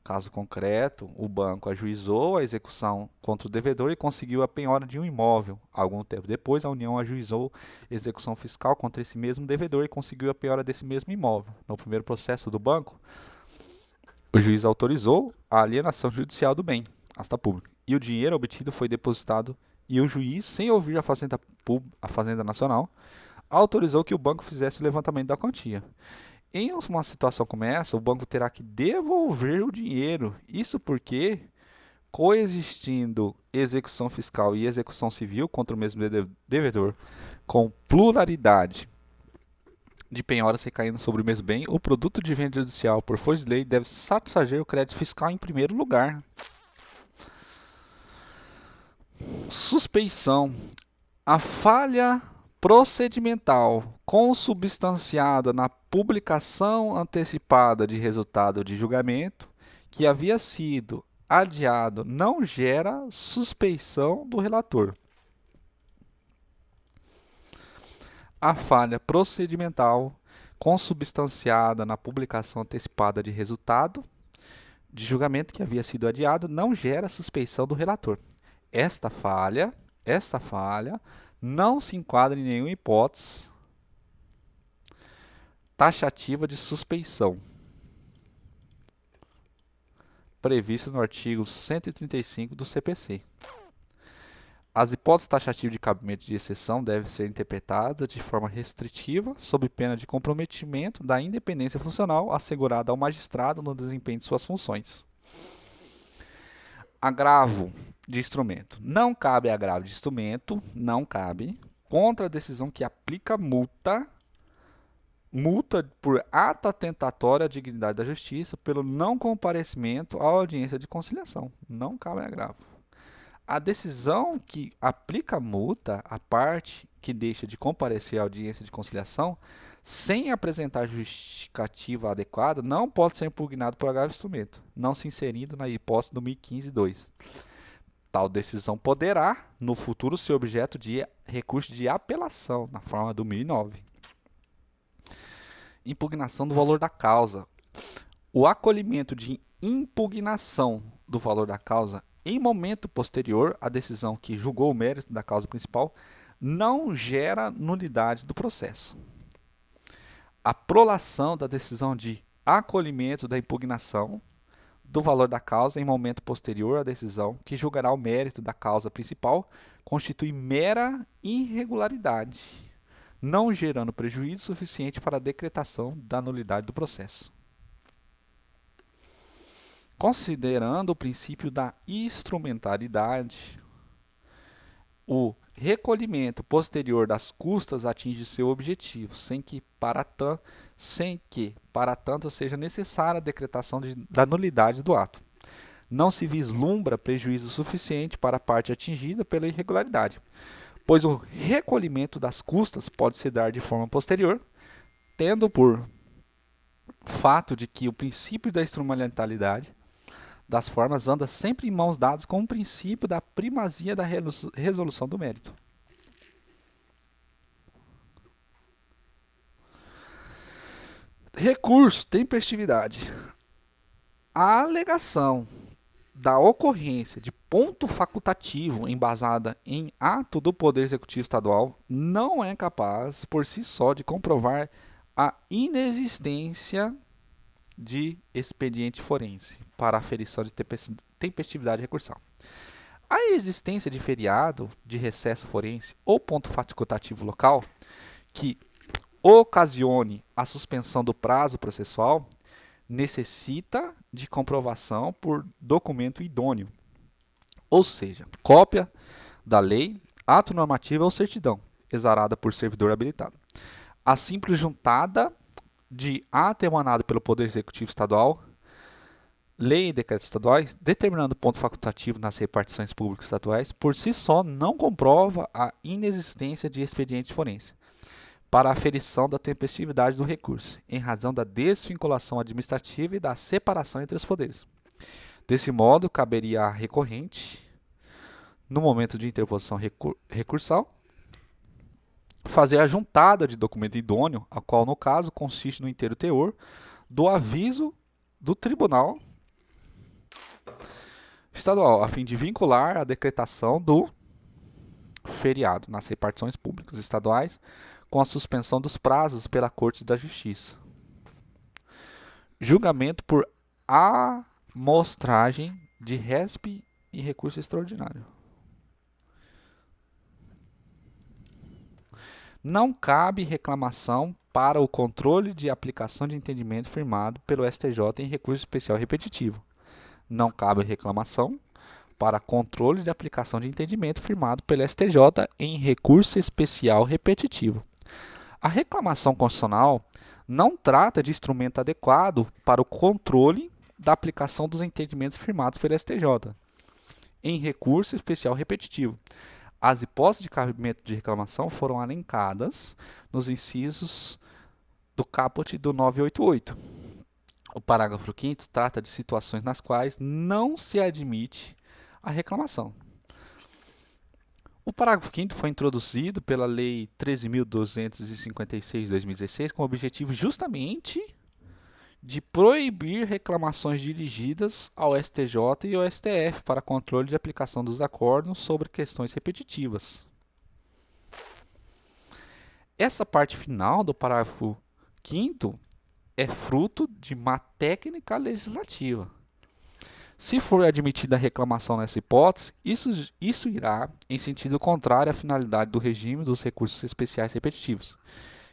Caso concreto, o banco ajuizou a execução contra o devedor e conseguiu a penhora de um imóvel. Algum tempo depois, a União ajuizou execução fiscal contra esse mesmo devedor e conseguiu a penhora desse mesmo imóvel. No primeiro processo do banco, o juiz autorizou a alienação judicial do bem, asta pública, e o dinheiro obtido foi depositado e o juiz, sem ouvir a Fazenda Nacional, autorizou que o banco fizesse o levantamento da quantia. Em uma situação como essa, o banco terá que devolver o dinheiro. Isso porque, coexistindo execução fiscal e execução civil contra o mesmo devedor, com pluralidade de penhoras recaindo sobre o mesmo bem, o produto de venda judicial, por força de lei, deve satisfazer o crédito fiscal em primeiro lugar. Suspeição. A falha procedimental consubstanciada na publicação antecipada de resultado de julgamento que havia sido adiado não gera suspeição do relator. A falha procedimental consubstanciada na publicação antecipada de resultado de julgamento que havia sido adiado não gera suspeição do relator. Esta falha não se enquadra em nenhuma hipótese taxativa de suspeição prevista no artigo 135 do CPC. As hipóteses taxativas de cabimento de exceção devem ser interpretadas de forma restritiva, sob pena de comprometimento da independência funcional assegurada ao magistrado no desempenho de suas funções. Agravo de instrumento. Não cabe agravo de instrumento, contra a decisão que aplica multa por ato atentatório à dignidade da justiça pelo não comparecimento à audiência de conciliação. Não cabe agravo. A decisão que aplica multa à parte que deixa de comparecer à audiência de conciliação sem apresentar justificativa adequada não pode ser impugnado por agravo de instrumento, não se inserindo na hipótese do 1015-2. Tal decisão poderá, no futuro, ser objeto de recurso de apelação, na forma do 1009. Impugnação do valor da causa. O acolhimento de impugnação do valor da causa em momento posterior à decisão que julgou o mérito da causa principal não gera nulidade do processo. A prolação da decisão de acolhimento da impugnação do valor da causa em momento posterior à decisão que julgará o mérito da causa principal constitui mera irregularidade, não gerando prejuízo suficiente para a decretação da nulidade do processo. Considerando o princípio da instrumentalidade, o recolhimento posterior das custas atinge seu objetivo, sem que, para tanto, seja necessária a decretação da nulidade do ato. Não se vislumbra prejuízo suficiente para a parte atingida pela irregularidade. pois o recolhimento das custas pode se dar de forma posterior, tendo por fato de que o princípio da instrumentalidade das formas anda sempre em mãos dadas com o princípio da primazia da resolução do mérito. Recurso, tempestividade. A alegação da ocorrência de ponto facultativo embasada em ato do Poder Executivo Estadual não é capaz, por si só, de comprovar a inexistência de expediente forense para aferição de tempestividade recursal. A existência de feriado, de recesso forense ou ponto facultativo local que ocasione a suspensão do prazo processual necessita de comprovação por documento idôneo, ou seja, cópia da lei, ato normativo ou certidão, exarada por servidor habilitado. A simples juntada de ato emanado pelo Poder Executivo Estadual, lei e decretos estaduais, determinando ponto facultativo nas repartições públicas estaduais, por si só não comprova a inexistência de expediente forense para a aferição da tempestividade do recurso, em razão da desvinculação administrativa e da separação entre os poderes. Desse modo, caberia à recorrente, no momento de interposição recursal, fazer a juntada de documento idôneo, a qual, no caso, consiste no inteiro teor do aviso do Tribunal Estadual, a fim de vincular a decretação do feriado nas repartições públicas estaduais com a suspensão dos prazos pela Corte da Justiça. Julgamento por amostragem de resp e recurso extraordinário. Não cabe reclamação para o controle de aplicação de entendimento firmado pelo STJ em recurso especial repetitivo. Não cabe reclamação para controle de aplicação de entendimento firmado pelo STJ em recurso especial repetitivo. A reclamação constitucional não trata de instrumento adequado para o controle da aplicação dos entendimentos firmados pelo STJ em recurso especial repetitivo. As hipóteses de cabimento de reclamação foram elencadas nos incisos do caput do 988. O parágrafo 5º trata de situações nas quais não se admite a reclamação. O parágrafo 5º foi introduzido pela Lei 13.256 de 2016 com o objetivo justamente de proibir reclamações dirigidas ao STJ e ao STF para controle de aplicação dos acordos sobre questões repetitivas. Essa parte final do parágrafo 5º é fruto de uma técnica legislativa. Se for admitida a reclamação nessa hipótese, isso irá em sentido contrário à finalidade do regime dos recursos especiais repetitivos,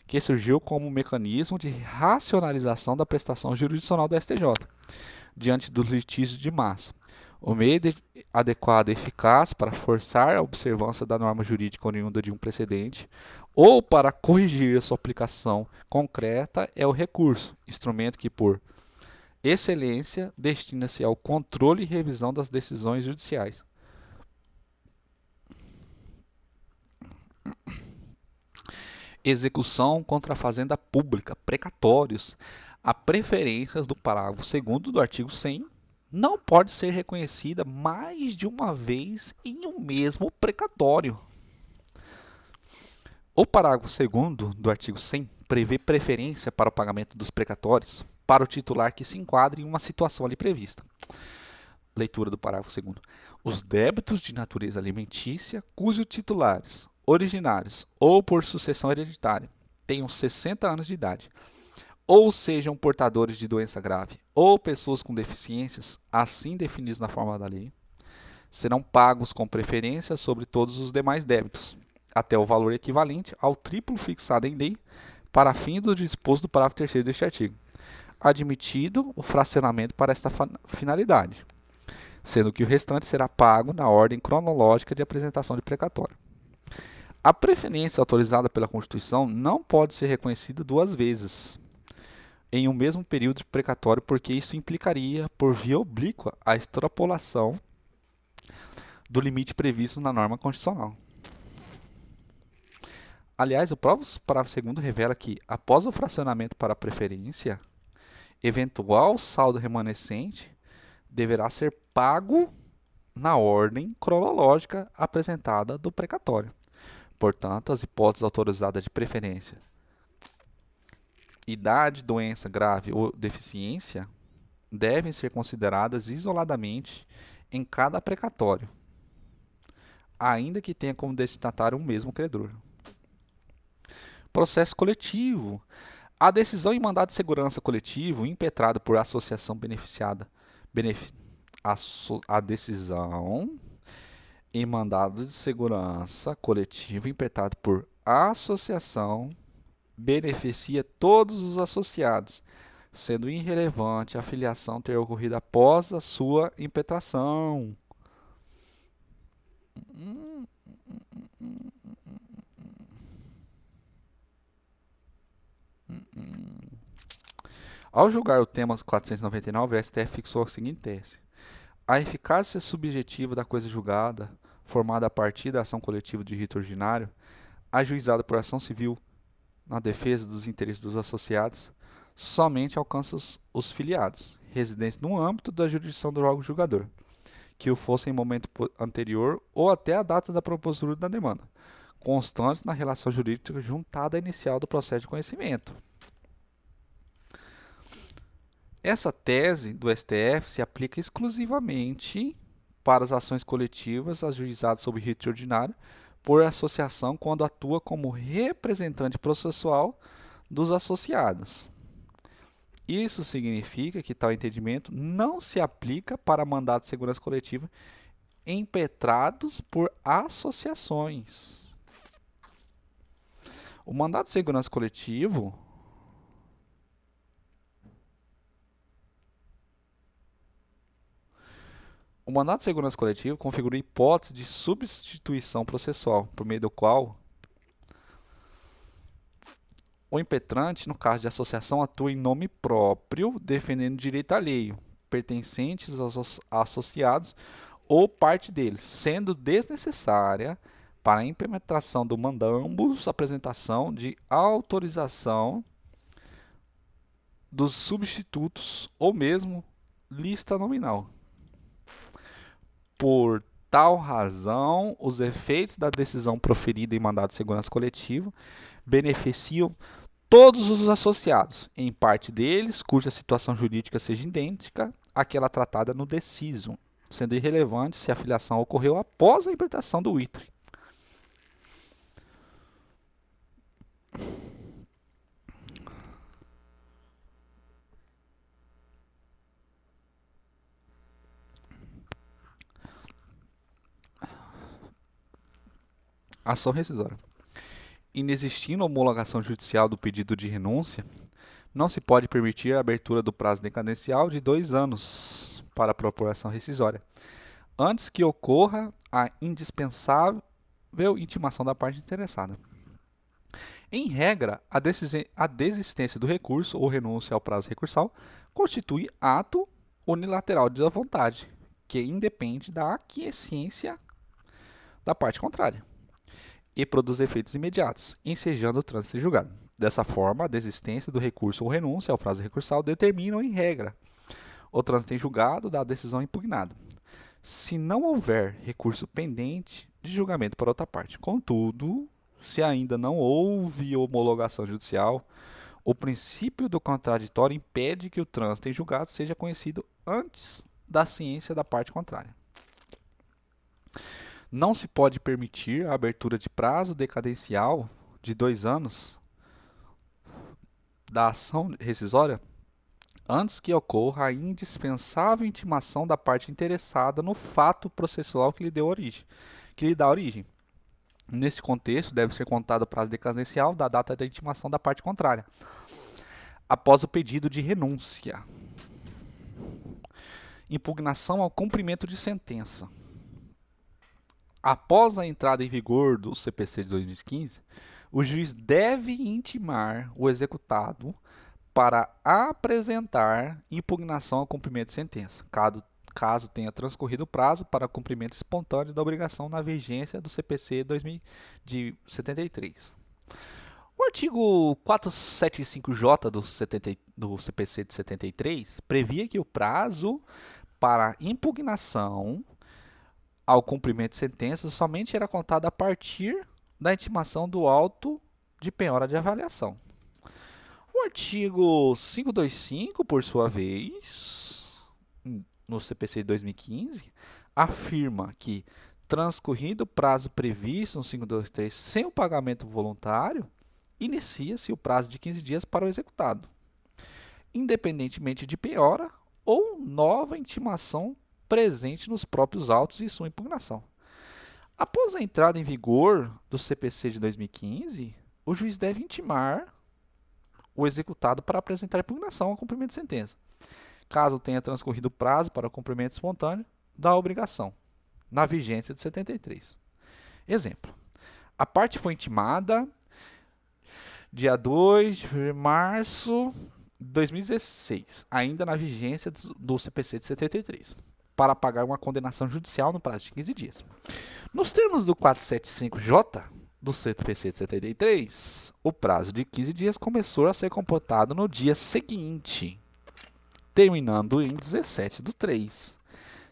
que surgiu como um mecanismo de racionalização da prestação jurisdicional do STJ, diante dos litígios de massa. O meio adequado e eficaz para forçar a observância da norma jurídica oriunda de um precedente ou para corrigir a sua aplicação concreta é o recurso, instrumento que, por excelência, destina-se ao controle e revisão das decisões judiciais. Execução contra a fazenda pública, precatórios. A preferência do parágrafo 2º do artigo 100 não pode ser reconhecida mais de uma vez em um mesmo precatório. O parágrafo 2º do artigo 100 prevê preferência para o pagamento dos precatórios para o titular que se enquadre em uma situação ali prevista. Leitura do parágrafo 2º. Os débitos de natureza alimentícia cujos titulares originários ou por sucessão hereditária tenham 60 anos de idade, ou sejam portadores de doença grave, ou pessoas com deficiências, assim definidos na forma da lei, serão pagos com preferência sobre todos os demais débitos, até o valor equivalente ao triplo fixado em lei, para fim do disposto do parágrafo 3º deste artigo, admitido o fracionamento para esta finalidade, sendo que o restante será pago na ordem cronológica de apresentação de precatório. A preferência autorizada pela Constituição não pode ser reconhecida duas vezes em um mesmo período de precatório, porque isso implicaria, por via oblíqua, a extrapolação do limite previsto na norma constitucional. Aliás, o próprio parágrafo segundo revela que, após o fracionamento para a preferência, eventual saldo remanescente deverá ser pago na ordem cronológica apresentada do precatório. Portanto, as hipóteses autorizadas de preferência, idade, doença grave ou deficiência devem ser consideradas isoladamente em cada precatório, ainda que tenha como destinatário um mesmo credor. Processo coletivo. A decisão em mandado de segurança coletivo impetrado por associação beneficiada. A decisão em mandado de segurança coletivo impetrado por associação beneficia todos os associados, sendo irrelevante a filiação ter ocorrido após a sua impetração. Ao julgar o tema 499, o STF fixou a seguinte tese: a eficácia subjetiva da coisa julgada, formada a partir da ação coletiva de rito ordinário, ajuizada por ação civil na defesa dos interesses dos associados, somente alcança os filiados, residentes no âmbito da jurisdição do órgão julgador, que o fossem em momento anterior ou até a data da propositura da demanda, constantes na relação jurídica juntada à inicial do processo de conhecimento. Essa tese do STF se aplica exclusivamente para as ações coletivas ajuizadas sob rito ordinário por associação quando atua como representante processual dos associados. Isso significa que tal entendimento não se aplica para mandados de segurança coletiva impetrados por associações. O mandado de segurança coletivo configura hipótese de substituição processual, por meio do qual o impetrante, no caso de associação, atua em nome próprio, defendendo direito alheio, pertencentes aos associados ou parte deles, sendo desnecessária para a implementação do mandambus apresentação de autorização dos substitutos ou mesmo lista nominal. Por tal razão, os efeitos da decisão proferida em mandado de segurança coletivo beneficiam todos os associados, em parte deles, cuja situação jurídica seja idêntica àquela tratada no deciso, sendo irrelevante se a filiação ocorreu após a impetração do itre. Ação rescisória. Inexistindo homologação judicial do pedido de renúncia, não se pode permitir a abertura do prazo decadencial de 2 anos para a propuração rescisória, antes que ocorra a indispensável intimação da parte interessada. Em regra, a desistência do recurso ou renúncia ao prazo recursal constitui ato unilateral de vontade, que independe da aquiescência da parte contrária e produz efeitos imediatos, ensejando o trânsito julgado. Dessa forma, a desistência do recurso ou renúncia ao prazo recursal determinam, em regra, o trânsito em julgado da decisão impugnada, se não houver recurso pendente de julgamento para outra parte. Contudo, se ainda não houve homologação judicial, o princípio do contraditório impede que o trânsito em julgado seja conhecido antes da ciência da parte contrária. Não se pode permitir a abertura de prazo decadencial de 2 anos da ação rescisória antes que ocorra a indispensável intimação da parte interessada no fato processual que lhe dá origem. Nesse contexto, deve ser contado o prazo decadencial da data da intimação da parte contrária, após o pedido de renúncia. Impugnação ao cumprimento de sentença. Após a entrada em vigor do CPC de 2015, o juiz deve intimar o executado para apresentar impugnação ao cumprimento de sentença, caso tenha transcorrido o prazo para cumprimento espontâneo da obrigação na vigência do CPC de 73. O artigo 475J do CPC de 73 previa que o prazo para impugnação ao cumprimento de sentença somente era contado a partir da intimação do auto de penhora de avaliação. O artigo 525, por sua vez, no CPC de 2015, afirma que, transcorrido o prazo previsto no 523 sem o pagamento voluntário, inicia-se o prazo de 15 dias para o executado, independentemente de penhora ou nova intimação presente nos próprios autos e sua impugnação. Após a entrada em vigor do CPC de 2015, o juiz deve intimar o executado para apresentar impugnação ao cumprimento de sentença, caso tenha transcorrido o prazo para o cumprimento espontâneo da obrigação, na vigência de 73. Exemplo: a parte foi intimada dia 2 de março de 2016, ainda na vigência do CPC de 73, para pagar uma condenação judicial no prazo de 15 dias. Nos termos do 475J do CPC de 73, o prazo de 15 dias começou a ser computado no dia seguinte, terminando em 17/3,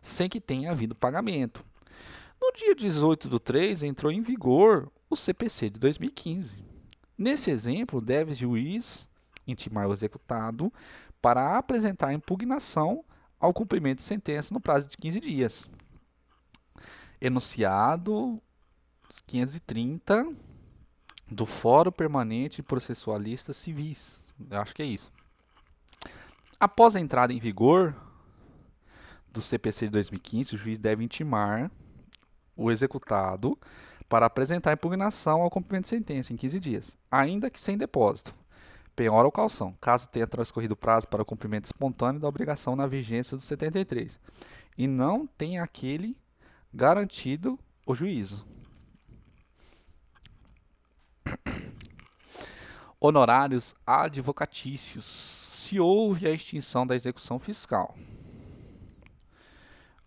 sem que tenha havido pagamento. No dia 18/3 entrou em vigor o CPC de 2015. Nesse exemplo, deve o juiz intimar o executado para apresentar impugnação ao cumprimento de sentença no prazo de 15 dias. Enunciado 530 do Fórum Permanente de Processualistas Civis. Eu acho que é isso. Após a entrada em vigor do CPC de 2015, o juiz deve intimar o executado para apresentar impugnação ao cumprimento de sentença em 15 dias, ainda que sem depósito, penhora ou calção, caso tenha transcorrido o prazo para o cumprimento espontâneo da obrigação na vigência do 73 e não tenha aquele garantido o juízo. Honorários advocatícios, se houve a extinção da execução fiscal,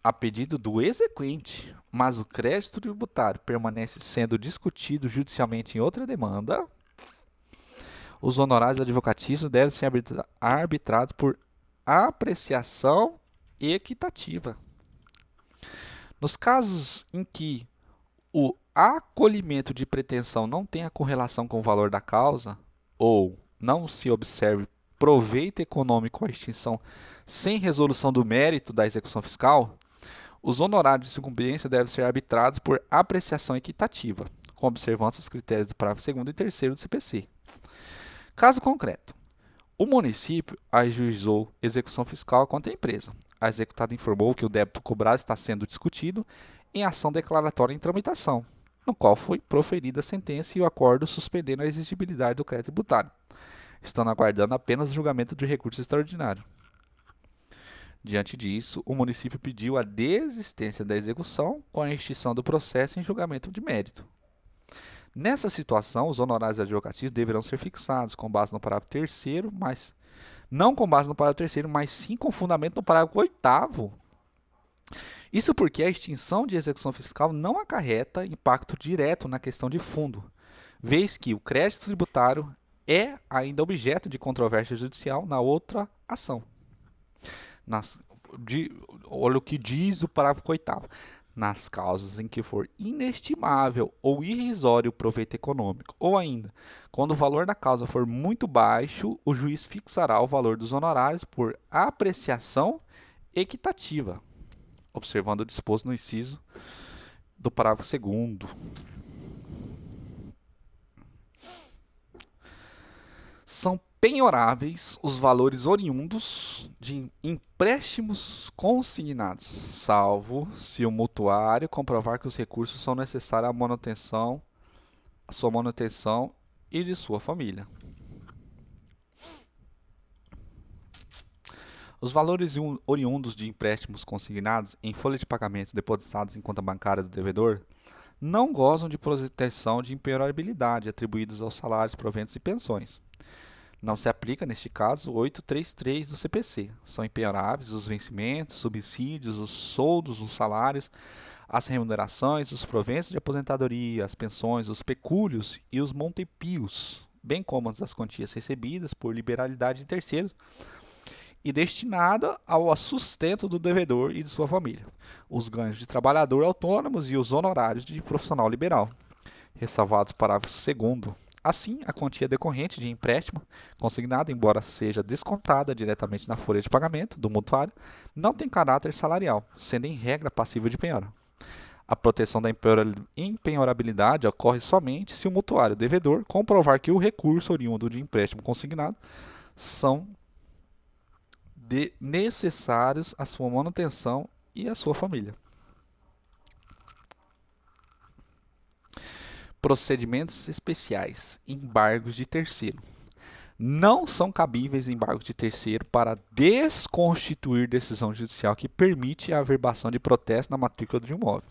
a pedido do exequente, mas o crédito tributário permanece sendo discutido judicialmente em outra demanda, os honorários advocatícios devem ser arbitrados por apreciação equitativa. Nos casos em que o acolhimento de pretensão não tenha correlação com o valor da causa, ou não se observe proveito econômico à extinção sem resolução do mérito da execução fiscal, os honorários de sucumbência devem ser arbitrados por apreciação equitativa, com observância dos critérios do parágrafo 2º e 3º do CPC. Caso concreto: o município ajuizou execução fiscal contra a empresa. A executada informou que o débito cobrado está sendo discutido em ação declaratória em tramitação, no qual foi proferida a sentença e o acordo suspendendo a exigibilidade do crédito tributário, estando aguardando apenas o julgamento de recurso extraordinário. Diante disso, o município pediu a desistência da execução com a extinção do processo em julgamento de mérito. Nessa situação, os honorários advocatícios deverão ser fixados com base no parágrafo 3º, mas não com base no parágrafo 3º, mas sim com fundamento no parágrafo 8º. Isso porque a extinção de execução fiscal não acarreta impacto direto na questão de fundo, vez que o crédito tributário é ainda objeto de controvérsia judicial na outra ação. Olha o que diz o parágrafo 8º. Nas causas em que for inestimável ou irrisório o proveito econômico, ou ainda, quando o valor da causa for muito baixo, o juiz fixará o valor dos honorários por apreciação equitativa, observando o disposto no inciso do parágrafo 2º. São penhoráveis os valores oriundos de empréstimos consignados, salvo se o mutuário comprovar que os recursos são necessários à sua manutenção e de sua família. Os valores oriundos de empréstimos consignados em folha de pagamento depositados em conta bancária do devedor não gozam de proteção de impenhorabilidade atribuídos aos salários, proventos e pensões. Não se aplica, neste caso, o 833 do CPC. São impenhoráveis os vencimentos, subsídios, os soldos, os salários, as remunerações, os proventos de aposentadoria, as pensões, os pecúlios e os montepios, bem como as quantias recebidas por liberalidade de terceiros e destinada ao sustento do devedor e de sua família, os ganhos de trabalhador autônomos e os honorários de profissional liberal, ressalvados parágrafo 2º. Assim, a quantia decorrente de empréstimo consignado, embora seja descontada diretamente na folha de pagamento do mutuário, não tem caráter salarial, sendo em regra passível de penhora. A proteção da empenhorabilidade ocorre somente se o mutuário devedor comprovar que o recurso oriundo de empréstimo consignado são necessários à sua manutenção e à sua família. Procedimentos especiais, embargos de terceiro. Não são cabíveis embargos de terceiro para desconstituir decisão judicial que permite a averbação de protesto na matrícula de um imóvel.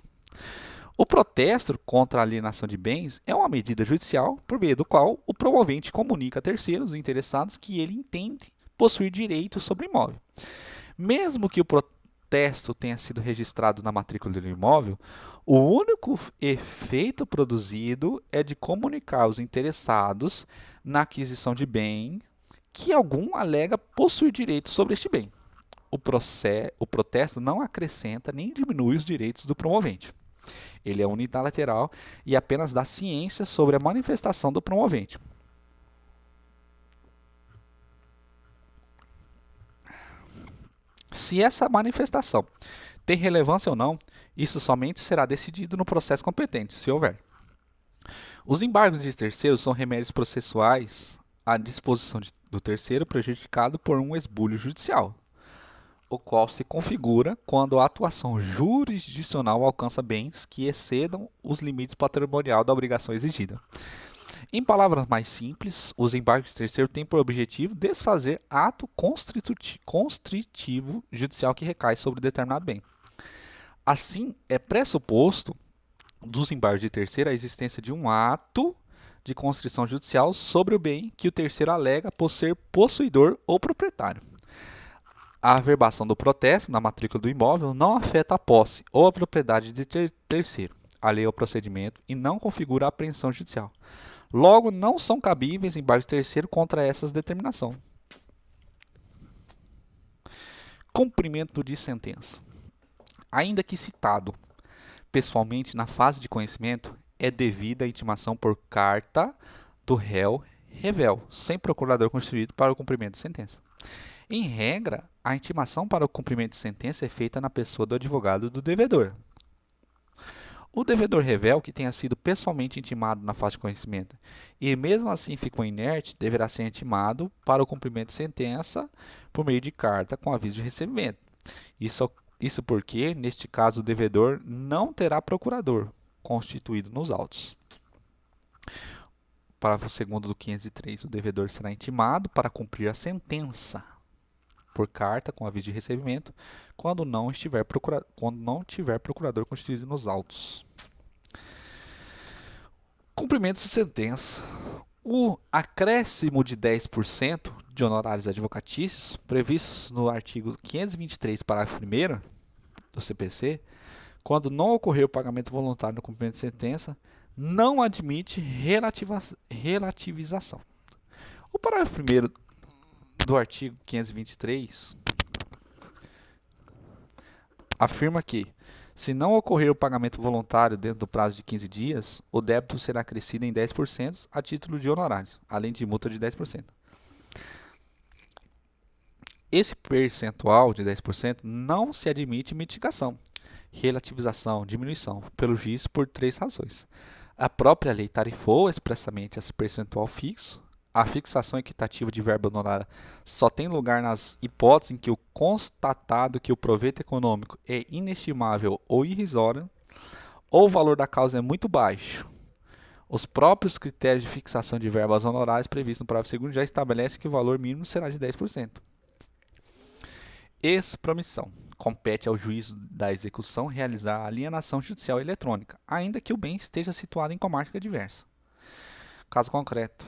O protesto contra a alienação de bens é uma medida judicial por meio do qual o promovente comunica a terceiros interessados que ele entende possuir direito sobre o imóvel. Mesmo que o protesto tenha sido registrado na matrícula do imóvel, o único efeito produzido é de comunicar aos interessados na aquisição de bem que algum alega possuir direito sobre este bem. O protesto não acrescenta nem diminui os direitos do promovente. Ele é unilateral e apenas dá ciência sobre a manifestação do promovente. Se essa manifestação tem relevância ou não, isso somente será decidido no processo competente, se houver. Os embargos de terceiros são remédios processuais à disposição do terceiro prejudicado por um esbulho judicial, o qual se configura quando a atuação jurisdicional alcança bens que excedam os limites patrimonial da obrigação exigida. Em palavras mais simples, os embargos de terceiro têm por objetivo desfazer ato constritivo judicial que recai sobre determinado bem. Assim, é pressuposto dos embargos de terceiro a existência de um ato de constrição judicial sobre o bem que o terceiro alega por ser possuidor ou proprietário. A averbação do protesto na matrícula do imóvel não afeta a posse ou a propriedade de terceiro, alheio ao procedimento, e não configura a apreensão judicial. Logo, não são cabíveis embargos de terceiro contra essas determinações. Cumprimento de sentença. Ainda que citado pessoalmente na fase de conhecimento, é devida a intimação por carta do réu revel, sem procurador constituído para o cumprimento de sentença. Em regra, a intimação para o cumprimento de sentença é feita na pessoa do advogado do devedor. O devedor revel que tenha sido pessoalmente intimado na fase de conhecimento e mesmo assim ficou inerte, deverá ser intimado para o cumprimento de sentença por meio de carta com aviso de recebimento. Isso porque, neste caso, o devedor não terá procurador constituído nos autos. Parágrafo 2º do 503. O devedor será intimado para cumprir a sentença por carta com aviso de recebimento quando não tiver procurador constituído nos autos. Cumprimento de sentença. O acréscimo de 10% de honorários advocatícios, previstos no artigo 523, parágrafo 1º do CPC, quando não ocorrer o pagamento voluntário no cumprimento de sentença, não admite relativização. O parágrafo 1º do artigo 523 afirma que, se não ocorrer o pagamento voluntário dentro do prazo de 15 dias, o débito será acrescido em 10% a título de honorários, além de multa de 10%. Esse percentual de 10% não se admite mitigação, relativização, diminuição, pelo juiz por 3 razões. A própria lei tarifou expressamente esse percentual fixo. A fixação equitativa de verba honorária só tem lugar nas hipóteses em que o constatado que o proveito econômico é inestimável ou irrisório, ou o valor da causa é muito baixo. Os próprios critérios de fixação de verbas honorárias previstos no parágrafo 2º já estabelecem que o valor mínimo será de 10%. Expromissão. Compete ao juiz da execução realizar a alienação judicial eletrônica, ainda que o bem esteja situado em comarca diversa. Caso concreto.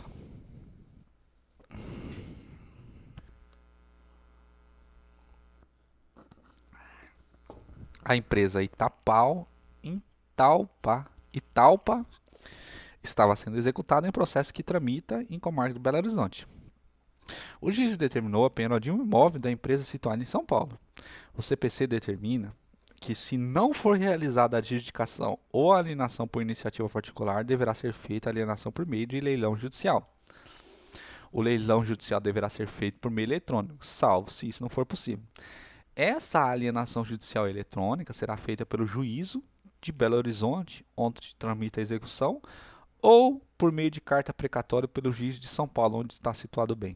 A empresa Itapal Italpa estava sendo executado em processo que tramita em Comarca do Belo Horizonte. O juiz determinou a pena de um imóvel da empresa situada em São Paulo. O CPC determina que, se não for realizada a adjudicação ou a alienação por iniciativa particular, deverá ser feita a alienação por meio de leilão judicial. O leilão judicial deverá ser feito por meio eletrônico, salvo se isso não for possível. Essa alienação judicial eletrônica será feita pelo juízo de Belo Horizonte, onde tramita a execução, ou por meio de carta precatória pelo juiz de São Paulo, onde está situado o bem.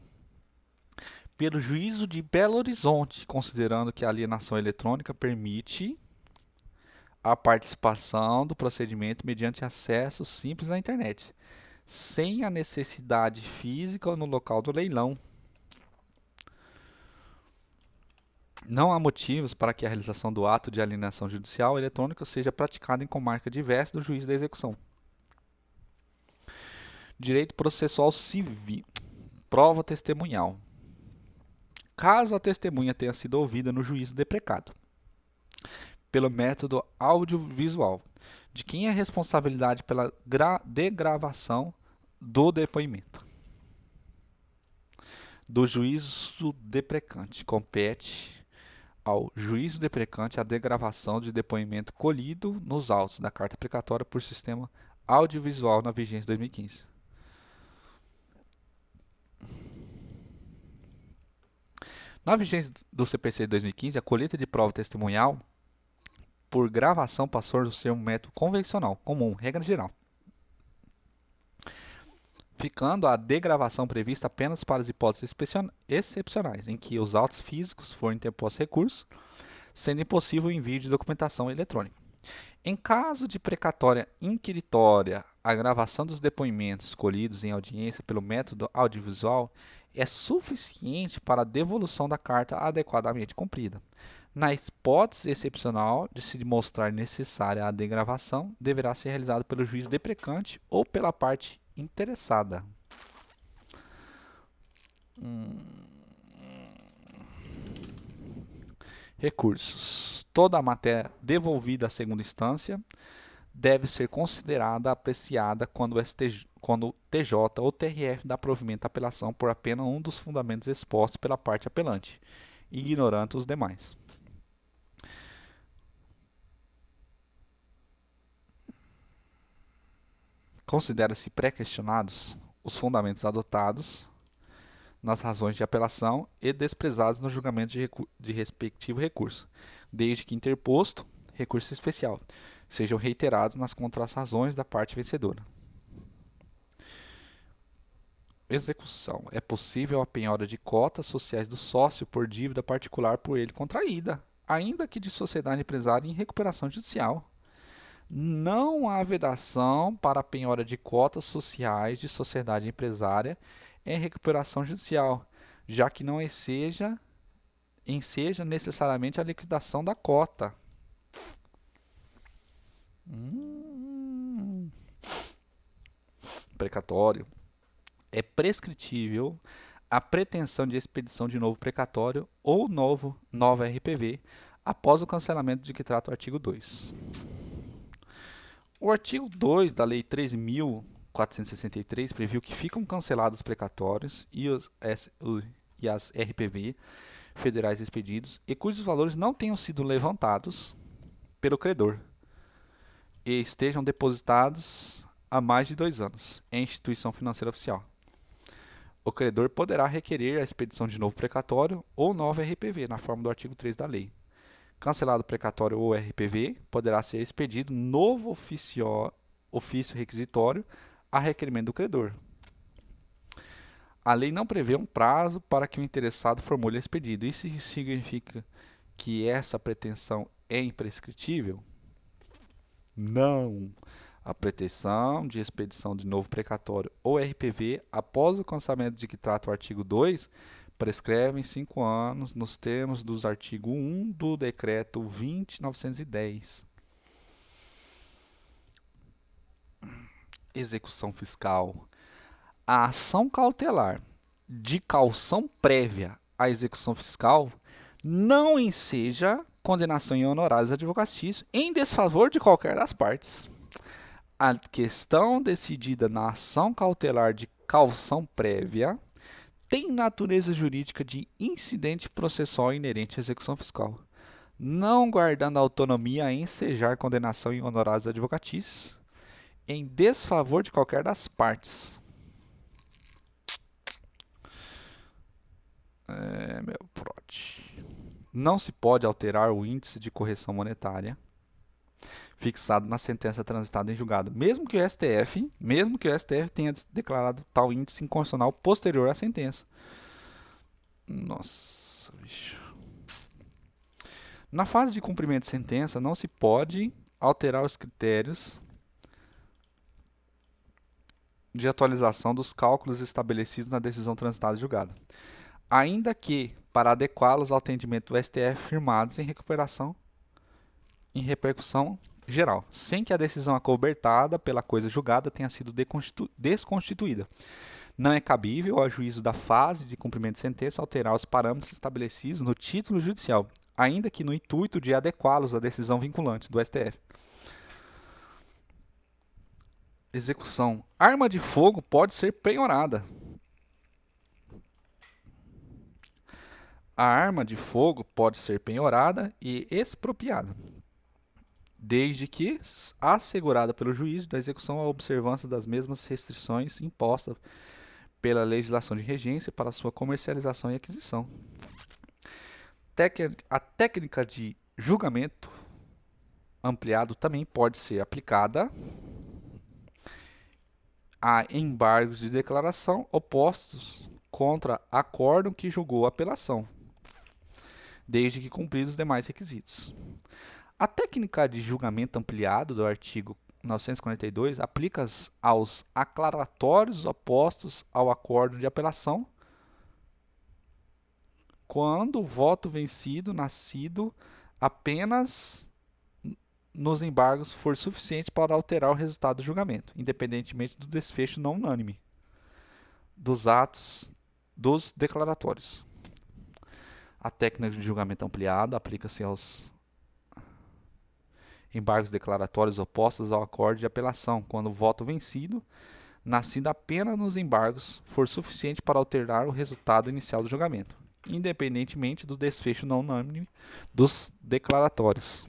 Pelo juízo de Belo Horizonte, considerando que a alienação eletrônica permite a participação do procedimento mediante acesso simples à internet, sem a necessidade física no local do leilão. Não há motivos para que a realização do ato de alienação judicial eletrônica seja praticada em comarca diversa do juiz da execução. Direito processual civil. Prova testemunhal. Caso a testemunha tenha sido ouvida no juízo deprecado, pelo método audiovisual, de quem é a responsabilidade pela degravação do depoimento? Do juízo deprecante. Compete ao juízo deprecante a degravação de depoimento colhido nos autos da carta precatória por sistema audiovisual na vigência 2015. Na vigência do CPC de 2015, a colheita de prova testemunhal por gravação passou a ser um método convencional, comum, regra geral, ficando a degravação prevista apenas para as hipóteses excepcionais, em que os autos físicos forem interpostos recurso, sendo impossível o envio de documentação eletrônica. Em caso de precatória inquiritória, a gravação dos depoimentos colhidos em audiência pelo método audiovisual é suficiente para a devolução da carta adequadamente cumprida. Na hipótese excepcional de se demonstrar necessária a degravação, deverá ser realizado pelo juiz deprecante ou pela parte interessada. Recursos. Toda a matéria devolvida à segunda instância deve ser considerada apreciada quando o TJ ou TRF dá provimento à apelação por apenas um dos fundamentos expostos pela parte apelante, ignorando os demais. Considera-se pré-questionados os fundamentos adotados nas razões de apelação e desprezados no julgamento de respectivo recurso, desde que interposto recurso especial, sejam reiterados nas contras-razões da parte vencedora. Execução. É possível a penhora de cotas sociais do sócio por dívida particular por ele contraída, ainda que de sociedade empresária em recuperação judicial. Não há vedação para a penhora de cotas sociais de sociedade empresária em recuperação judicial, já que não enseja necessariamente a liquidação da cota. Precatório. É prescritível a pretensão de expedição de novo precatório ou nova RPV após o cancelamento de que trata o artigo 2. O artigo 2 da Lei 13.463 previu que ficam cancelados os precatórios e as RPV federais expedidos e cujos valores não tenham sido levantados pelo credor e estejam depositados há mais de 2 anos em instituição financeira oficial. O credor poderá requerer a expedição de novo precatório ou nova RPV, na forma do artigo 3 da lei. Cancelado o precatório ou RPV, poderá ser expedido novo ofício requisitório a requerimento do credor. A lei não prevê um prazo para que o interessado formule esse pedido. Isso significa que essa pretensão é imprescritível? Não. A pretensão de expedição de novo precatório ou RPV após o cancelamento de que trata o artigo 2 prescreve em 5 anos nos termos do artigo 1 do decreto 20.910. Execução fiscal. A ação cautelar de caução prévia à execução fiscal não enseja condenação em honorários advocatícios em desfavor de qualquer das partes. A questão decidida na ação cautelar de caução prévia tem natureza jurídica de incidente processual inerente à execução fiscal, não guardando autonomia a ensejar condenação em honorários advocatícios em desfavor de qualquer das partes. Meu prot. Não se pode alterar o índice de correção monetária fixado na sentença transitada em julgado, mesmo que o STF tenha declarado tal índice inconstitucional posterior à sentença. Nossa, bicho. Na fase de cumprimento de sentença, não se pode alterar os critérios de atualização dos cálculos estabelecidos na decisão transitada em julgado, ainda que para adequá-los ao entendimento do STF firmados em repercussão geral, sem que a decisão acobertada pela coisa julgada tenha sido desconstituída. Não é cabível ao juízo da fase de cumprimento de sentença alterar os parâmetros estabelecidos no título judicial, ainda que no intuito de adequá-los à decisão vinculante do STF. Execução. Arma de fogo pode ser penhorada. A arma de fogo pode ser penhorada e expropriada, desde que assegurada pelo juiz da execução a observância das mesmas restrições impostas pela legislação de regência para sua comercialização e aquisição. A técnica de julgamento ampliado também pode ser aplicada a embargos de declaração opostos contra acórdão que julgou a apelação, desde que cumpridos os demais requisitos. A técnica de julgamento ampliado do artigo 942 aplica aos aclaratórios opostos ao acórdão de apelação quando o voto vencido nascido apenas nos embargos for suficiente para alterar o resultado do julgamento, independentemente do desfecho não unânime dos atos dos declaratórios. A técnica de julgamento ampliado aplica-se aos embargos declaratórios opostos ao acórdão de apelação, quando o voto vencido, nascido apenas nos embargos, for suficiente para alterar o resultado inicial do julgamento, independentemente do desfecho não unânime dos declaratórios.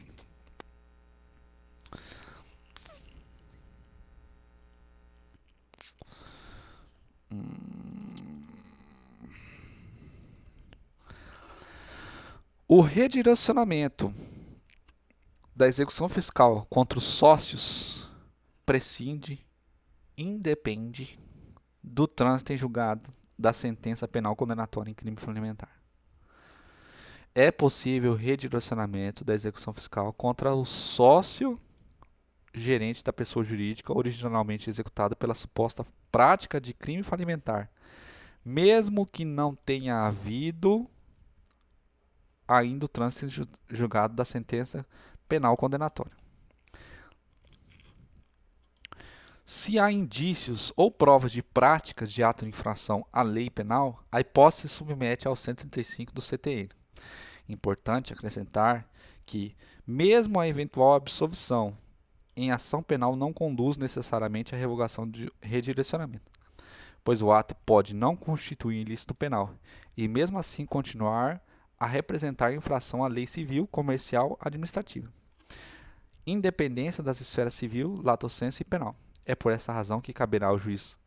O redirecionamento da execução fiscal contra os sócios independe do trânsito em julgado da sentença penal condenatória em crime falimentar. É possível redirecionamento da execução fiscal contra o sócio gerente da pessoa jurídica originalmente executada pela suposta prática de crime falimentar, mesmo que não tenha havido ainda o trânsito julgado da sentença penal condenatória. Se há indícios ou provas de práticas de ato de infração à lei penal, a hipótese se submete ao 135 do CTN. Importante acrescentar que, mesmo a eventual absolvição em ação penal não conduz necessariamente à revogação de redirecionamento, pois o ato pode não constituir ilícito penal e, mesmo assim, continuar a representar infração à lei civil, comercial, administrativa, independência das esferas civil, lato sensu e penal. É por essa razão que caberá ao juiz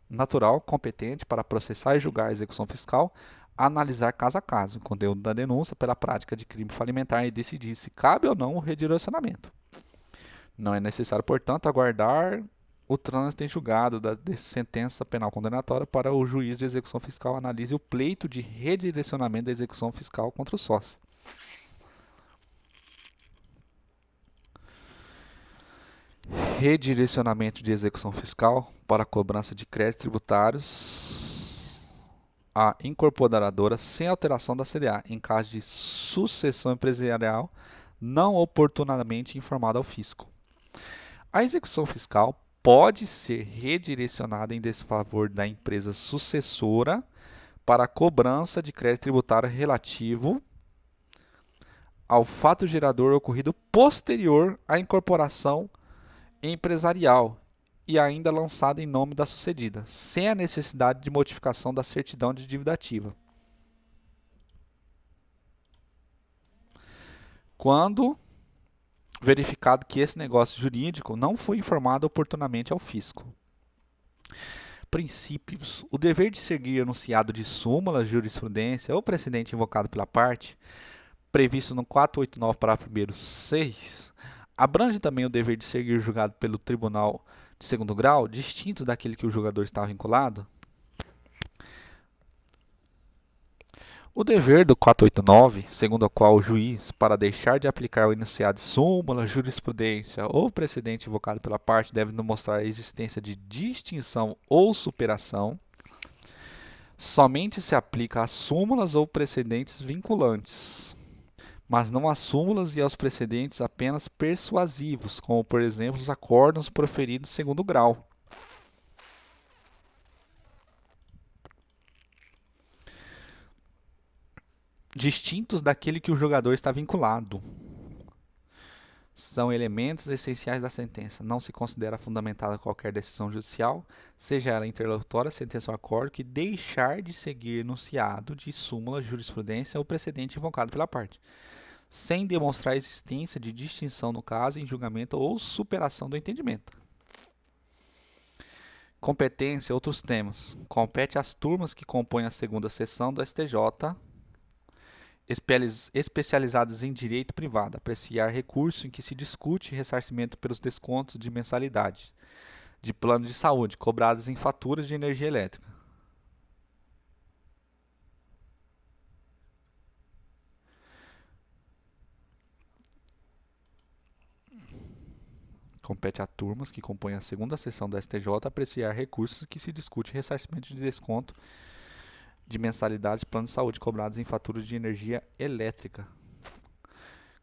natural competente para processar e julgar a execução fiscal analisar caso a caso o conteúdo da denúncia pela prática de crime falimentar e decidir se cabe ou não o redirecionamento. Não é necessário, portanto, aguardar o trânsito em julgado da sentença penal condenatória para o juiz de execução fiscal analise o pleito de redirecionamento da execução fiscal contra o sócio. Redirecionamento de execução fiscal para a cobrança de créditos tributários à incorporadora sem alteração da CDA, em caso de sucessão empresarial não oportunamente informada ao fisco. A execução fiscal pode ser redirecionada em desfavor da empresa sucessora para a cobrança de crédito tributário relativo ao fato gerador ocorrido posterior à incorporação empresarial e ainda lançado em nome da sucedida, sem a necessidade de modificação da certidão de dívida ativa. Quando verificado que esse negócio jurídico não foi informado oportunamente ao fisco. Princípios. O dever de seguir enunciado de súmula, jurisprudência ou precedente invocado pela parte, previsto no 489, parágrafo 1º, 6, abrange também o dever de seguir julgado pelo tribunal de segundo grau, distinto daquele que o julgador estava vinculado. O dever do 489, segundo o qual o juiz, para deixar de aplicar o enunciado de súmula, jurisprudência ou precedente invocado pela parte, deve demonstrar a existência de distinção ou superação, somente se aplica às súmulas ou precedentes vinculantes, mas não às súmulas e aos precedentes apenas persuasivos, como, por exemplo, os acórdãos proferidos segundo grau. Distintos daquele que o julgador está vinculado. São elementos essenciais da sentença. Não se considera fundamentada qualquer decisão judicial, seja ela interlocutória, sentença ou acordo, que deixar de seguir enunciado de súmula, jurisprudência ou precedente invocado pela parte, sem demonstrar a existência de distinção no caso, em julgamento ou superação do entendimento. Competência e outros temas. Compete às turmas que compõem a segunda sessão do STJ, especializadas em direito privado, apreciar recurso em que se discute ressarcimento pelos descontos de mensalidade de plano de saúde cobrados em faturas de energia elétrica. Compete a turmas que compõem a segunda sessão do STJ apreciar recursos em que se discute ressarcimento de desconto de mensalidades de plano de saúde cobrados em faturas de energia elétrica.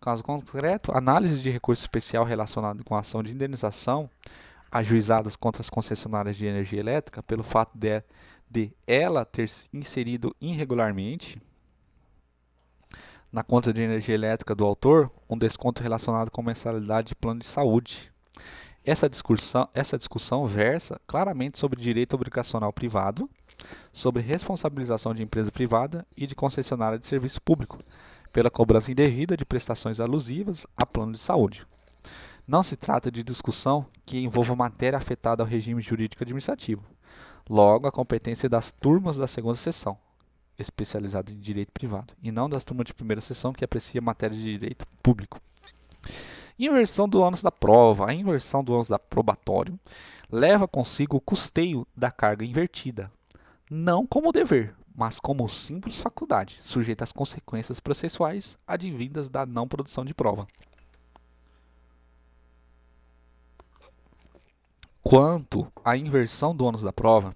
Caso concreto, análise de recurso especial relacionado com a ação de indenização ajuizadas contra as concessionárias de energia elétrica pelo fato de ela ter inserido irregularmente na conta de energia elétrica do autor um desconto relacionado com mensalidade de plano de saúde. Essa discussão versa claramente sobre direito obrigacional privado, sobre responsabilização de empresa privada e de concessionária de serviço público, pela cobrança indevida de prestações alusivas a plano de saúde. Não se trata de discussão que envolva matéria afetada ao regime jurídico administrativo. Logo, a competência é das turmas da segunda sessão, especializada em direito privado, e não das turmas de primeira sessão, que aprecia matéria de direito público. Inversão do ônus da prova. A inversão do ônus da probatório leva consigo o custeio da carga invertida, não como dever, mas como simples faculdade, sujeita às consequências processuais advindas da não produção de prova. Quanto à inversão do ônus da prova,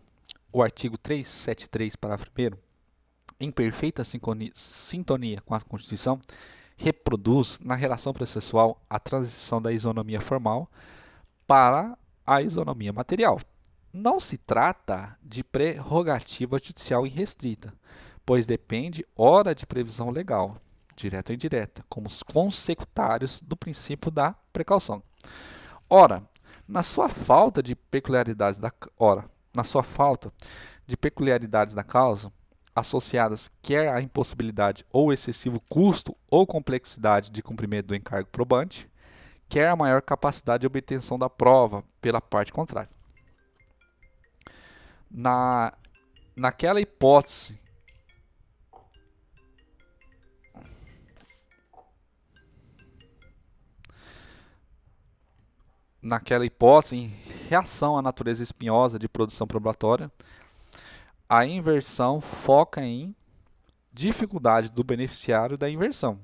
o artigo 373, parágrafo 1º, em perfeita sintonia com a Constituição, reproduz na relação processual a transição da isonomia formal para a isonomia material. Não se trata de prerrogativa judicial irrestrita, pois depende, ora, de previsão legal, direta ou indireta, como os consecutários do princípio da precaução. Ora, na sua falta de peculiaridades da causa, associadas quer à impossibilidade ou excessivo custo ou complexidade de cumprimento do encargo probante, quer a maior capacidade de obtenção da prova pela parte contrária. Naquela hipótese em reação à natureza espinhosa de produção probatória, a inversão foca em dificuldade do beneficiário da inversão.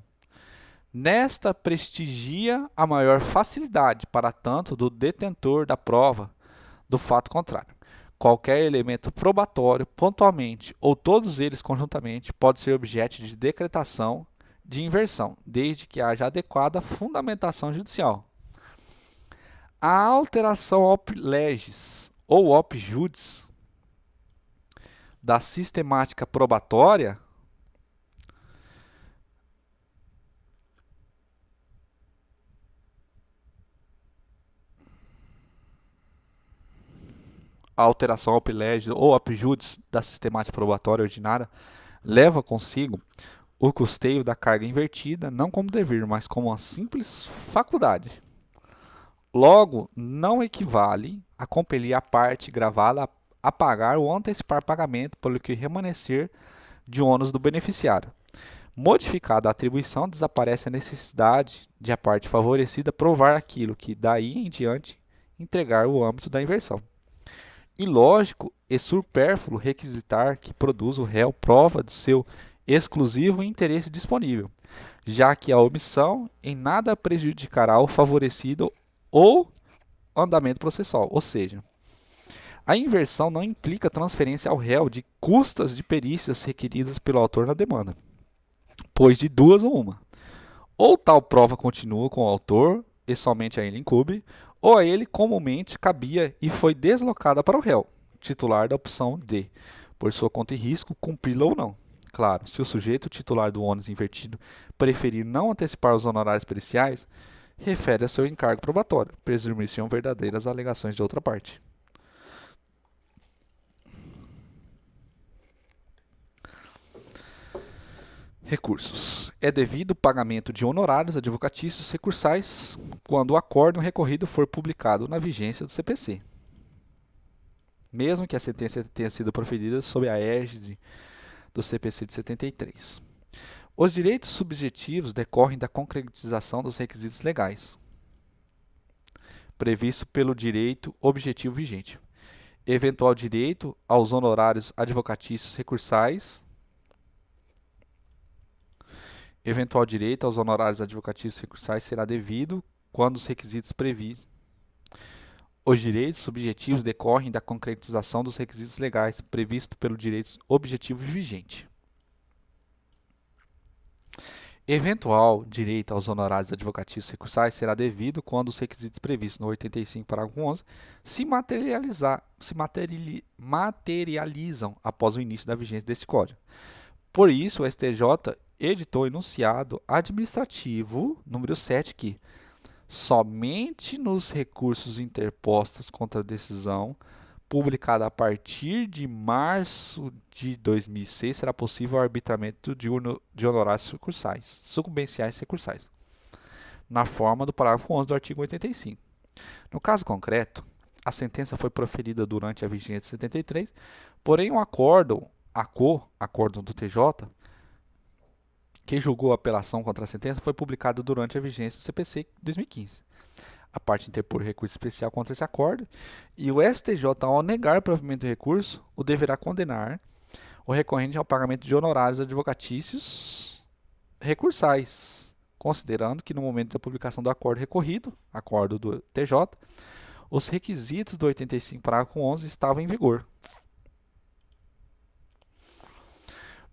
Nesta prestigia a maior facilidade, para tanto, do detentor da prova do fato contrário. Qualquer elemento probatório, pontualmente ou todos eles conjuntamente, pode ser objeto de decretação de inversão, desde que haja adequada fundamentação judicial. A alteração op legis ou op judice da sistemática probatória A alteração ao privilégio ou apjúdice da sistemática probatória ordinária leva consigo o custeio da carga invertida, não como dever, mas como uma simples faculdade. Logo, não equivale a compelir a parte gravada a pagar ou antecipar pagamento pelo que remanescer de ônus do beneficiário. Modificada a atribuição, desaparece a necessidade de a parte favorecida provar aquilo que, daí em diante, entregar o âmbito da inversão. Ilógico e supérfluo requisitar que produza o réu prova de seu exclusivo interesse disponível, já que a omissão em nada prejudicará o favorecido ou andamento processual, ou seja, a inversão não implica transferência ao réu de custas de perícias requeridas pelo autor na demanda, pois de duas ou uma. Ou tal prova continua com o autor e somente a ele incumbe, ou a ele comumente cabia e foi deslocada para o réu, titular da opção D, por sua conta e risco, cumpri-la ou não. Claro, se o sujeito titular do ônus invertido preferir não antecipar os honorários periciais, refere a seu encargo probatório, presumir-se-ão verdadeiras alegações de outra parte. Recursos. É devido o pagamento de honorários advocatícios recursais quando o acórdão recorrido for publicado na vigência do CPC, mesmo que a sentença tenha sido proferida sob a égide do CPC de 73. Os direitos subjetivos decorrem da concretização dos requisitos legais, previsto pelo direito objetivo vigente. Eventual direito aos honorários advocatícios recursais será devido quando os requisitos previstos. Os direitos subjetivos decorrem da concretização dos requisitos legais previstos pelo direito objetivo vigente. Eventual direito aos honorários advocatícios recursais será devido quando os requisitos previstos no 85, parágrafo 11, se materializam após o início da vigência deste Código. Por isso, o STJ editou o enunciado administrativo número 7 que somente nos recursos interpostos contra a decisão publicada a partir de março de 2006 será possível o arbitramento de honorários recursais, sucumbenciais recursais, na forma do parágrafo 11 do artigo 85. No caso concreto, a sentença foi proferida durante a vigência de 73, porém o acórdão do TJ, que julgou a apelação contra a sentença, foi publicado durante a vigência do CPC 2015. A parte interpor recurso especial contra esse acordo e o STJ, ao negar o provimento do recurso, o deverá condenar o recorrente ao pagamento de honorários advocatícios recursais, considerando que no momento da publicação do acordo recorrido, acordo do TJ, os requisitos do 85, parágrafo 11 estavam em vigor.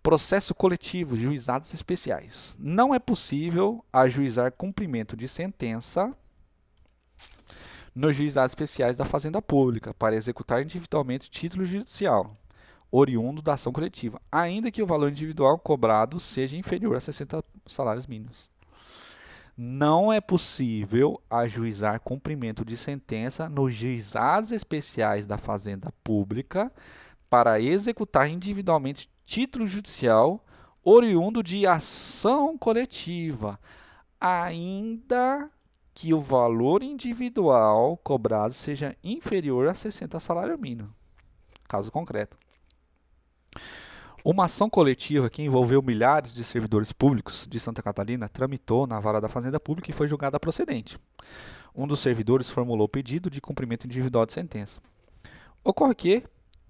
Processo coletivo, juizados especiais. Não é possível ajuizar cumprimento de sentença nos juizados especiais da Fazenda Pública para executar individualmente título judicial, oriundo da ação coletiva, ainda que o valor individual cobrado seja inferior a 60 salários mínimos. Não é possível ajuizar cumprimento de sentença nos juizados especiais da Fazenda Pública para executar individualmente título judicial oriundo de ação coletiva, ainda que o valor individual cobrado seja inferior a 60 salário mínimo. Caso concreto. Uma ação coletiva que envolveu milhares de servidores públicos de Santa Catarina tramitou na Vara da Fazenda Pública e foi julgada procedente. Um dos servidores formulou pedido de cumprimento individual de sentença. Ocorre que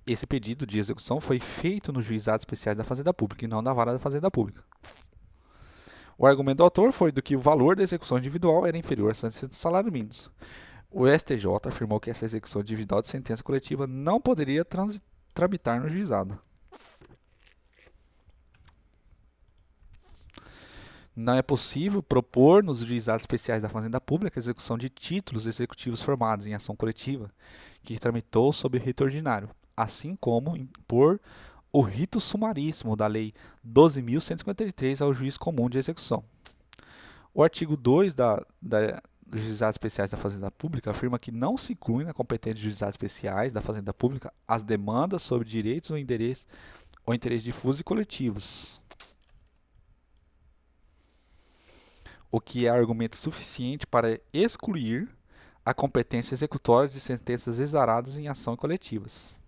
esse pedido de execução foi feito nos juizados especiais da Fazenda Pública e não na Vara da Fazenda Pública. O argumento do autor foi do que o valor da execução individual era inferior a 60 salários mínimos. O STJ afirmou que essa execução individual de sentença coletiva não poderia tramitar no juizado. Não é possível propor nos juizados especiais da Fazenda Pública a execução de títulos executivos formados em ação coletiva que tramitou sob o rito ordinário, assim como impor o rito sumaríssimo da Lei 12.153 ao juiz comum de execução. O artigo 2 da dos Juizados Especiais da Fazenda Pública afirma que não se inclui na competência dos Juizados Especiais da Fazenda Pública as demandas sobre direitos ou interesses difusos e coletivos, o que é argumento suficiente para excluir a competência executória de sentenças exaradas em ação coletivas.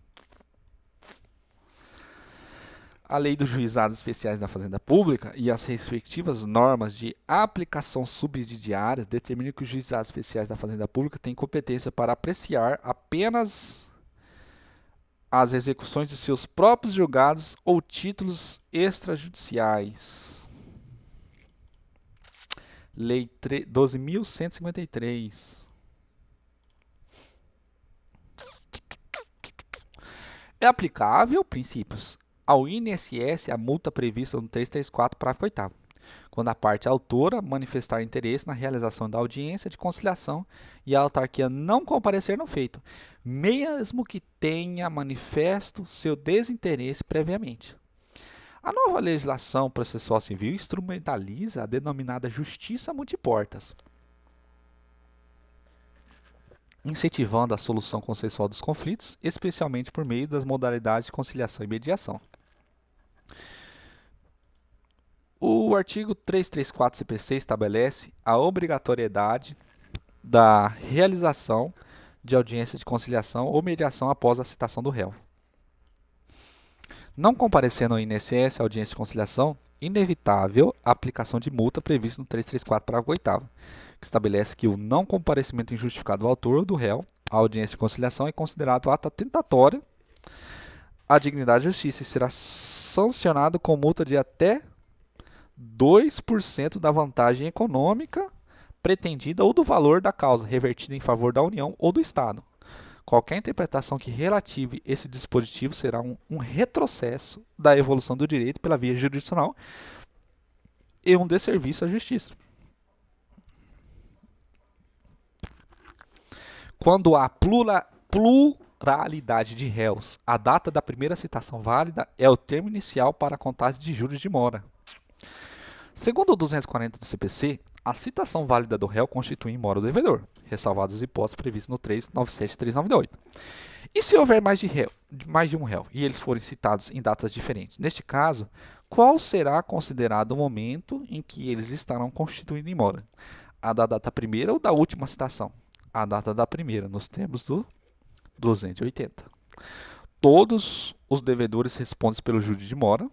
A Lei dos Juizados Especiais da Fazenda Pública e as respectivas normas de aplicação subsidiária determinam que os Juizados Especiais da Fazenda Pública têm competência para apreciar apenas as execuções de seus próprios julgados ou títulos extrajudiciais. Lei 12.153. É aplicável princípios ao INSS a multa prevista no 334, parágrafo 8º, quando a parte autora manifestar interesse na realização da audiência de conciliação e a autarquia não comparecer no feito, mesmo que tenha manifesto seu desinteresse previamente. A nova legislação processual civil instrumentaliza a denominada justiça multiportas, incentivando a solução consensual dos conflitos, especialmente por meio das modalidades de conciliação e mediação. O artigo 334 CPC estabelece a obrigatoriedade da realização de audiência de conciliação ou mediação após a citação do réu. Não comparecendo ao INSS a audiência de conciliação, inevitável a aplicação de multa prevista no 334, parágrafo 8º, que estabelece que o não comparecimento injustificado do autor ou do réu à audiência de conciliação é considerado ato atentatório à dignidade da justiça e será sancionado com multa de até 2% da vantagem econômica pretendida ou do valor da causa revertida em favor da União ou do Estado. Qualquer interpretação que relative esse dispositivo será um retrocesso da evolução do direito pela via jurisdicional e um desserviço à justiça. Quando há pluralidade de réus, a data da primeira citação válida é o termo inicial para a contagem de juros de mora. Segundo o 240 do CPC, a citação válida do réu constitui mora do devedor, ressalvadas as hipóteses previstas no 397 e 398. E se houver mais de um réu e eles forem citados em datas diferentes? Neste caso, qual será considerado o momento em que eles estarão constituindo em mora? A da data primeira ou da última citação? A data da primeira, nos termos do 280. Todos os devedores respondem pelo júri de mora,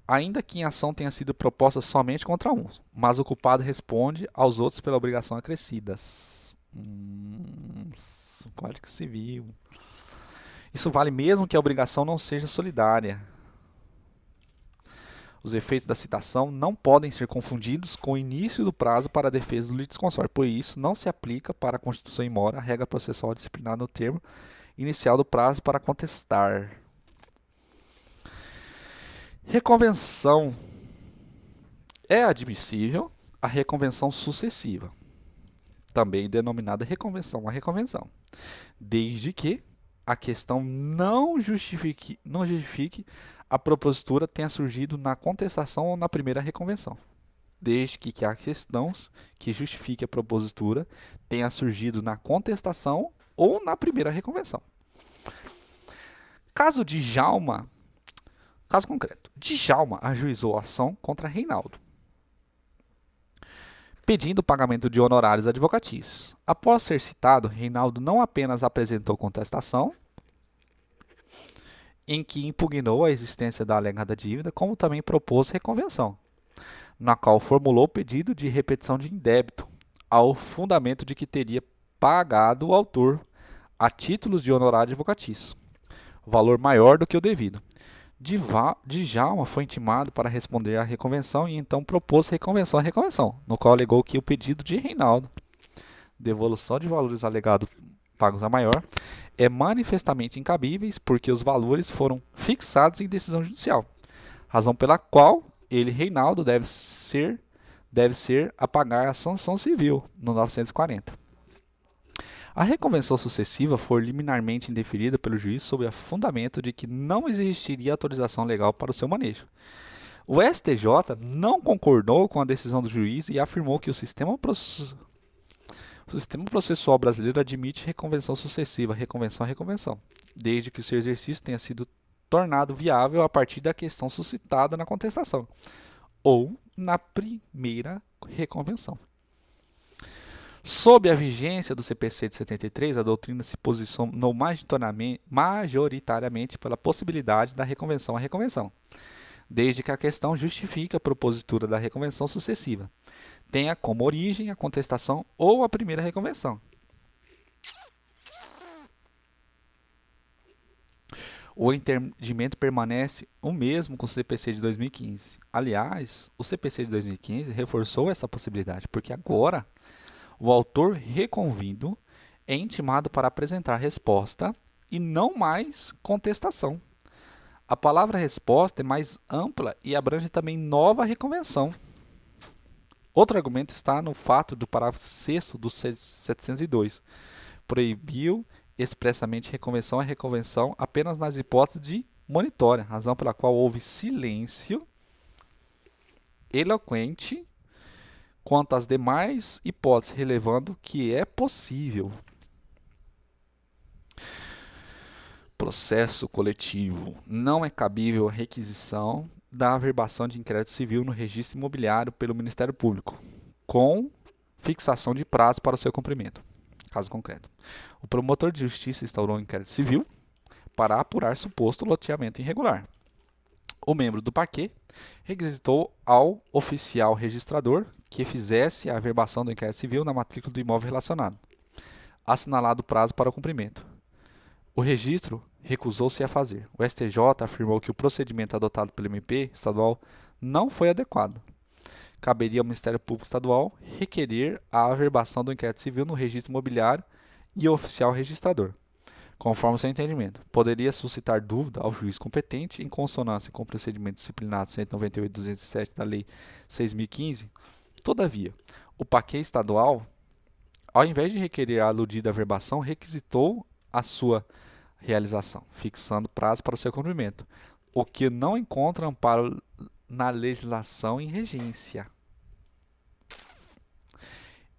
ainda que em ação tenha sido proposta somente contra um, mas o culpado responde aos outros pela obrigação acrescidas. Código Civil. Isso vale mesmo que a obrigação não seja solidária. Os efeitos da citação não podem ser confundidos com o início do prazo para a defesa do litisconsórcio, por isso não se aplica para a constituição em mora a regra processual disciplinar no termo inicial do prazo para contestar. Reconvenção. É admissível a reconvenção sucessiva, também denominada reconvenção a reconvenção, desde que a questão não justifique a propositura tenha surgido na contestação ou na primeira reconvenção. Desde que a questão que justifique a propositura tenha surgido na contestação ou na primeira reconvenção. Caso concreto. Djalma ajuizou a ação contra Reinaldo, pedindo o pagamento de honorários advocatícios. Após ser citado, Reinaldo não apenas apresentou contestação, em que impugnou a existência da alegada dívida, como também propôs reconvenção, na qual formulou pedido de repetição de indébito, ao fundamento de que teria pagado o autor a títulos de honorário advocatício, valor maior do que o devido. Djalma foi intimado para responder à reconvenção e então propôs reconvenção à reconvenção, no qual alegou que o pedido de Reinaldo, devolução de valores alegados pagos a maior, é manifestamente incabíveis porque os valores foram fixados em decisão judicial, razão pela qual ele, Reinaldo, deve ser a pagar a sanção civil no 940. A reconvenção sucessiva foi liminarmente indeferida pelo juiz sob o fundamento de que não existiria autorização legal para o seu manejo. O STJ não concordou com a decisão do juiz e afirmou que o sistema processual brasileiro admite reconvenção sucessiva, reconvenção, desde que o seu exercício tenha sido tornado viável a partir da questão suscitada na contestação ou na primeira reconvenção. Sob a vigência do CPC de 73, a doutrina se posicionou majoritariamente pela possibilidade da reconvenção à reconvenção, desde que a questão justifique a propositura da reconvenção sucessiva, tenha como origem a contestação ou a primeira reconvenção. O entendimento permanece o mesmo com o CPC de 2015. Aliás, o CPC de 2015 reforçou essa possibilidade, porque agora o autor reconvido é intimado para apresentar resposta e não mais contestação. A palavra resposta é mais ampla e abrange também nova reconvenção. Outro argumento está no fato do parágrafo 6º do 702. Proibiu expressamente reconvenção a reconvenção apenas nas hipóteses de monitória, razão pela qual houve silêncio eloquente quanto às demais hipóteses, relevando que é possível. Processo coletivo. Não é cabível a requisição da averbação de inquérito civil no registro imobiliário pelo Ministério Público, com fixação de prazo para o seu cumprimento. Caso concreto. O promotor de justiça instaurou um inquérito civil para apurar suposto loteamento irregular. O membro do parquê requisitou ao oficial registrador que fizesse a averbação do inquérito civil na matrícula do imóvel relacionado, assinalado o prazo para o cumprimento. O registro recusou-se a fazer. O STJ afirmou que o procedimento adotado pelo MP estadual não foi adequado. Caberia ao Ministério Público Estadual requerer a averbação do inquérito civil no registro imobiliário e ao oficial registrador, conforme seu entendimento. Poderia suscitar dúvida ao juiz competente em consonância com o procedimento disciplinar 198.207 da Lei 6.015. Todavia, o parquê estadual, ao invés de requerer a aludida averbação, requisitou a sua realização, fixando prazo para o seu cumprimento, o que não encontra amparo na legislação em regência.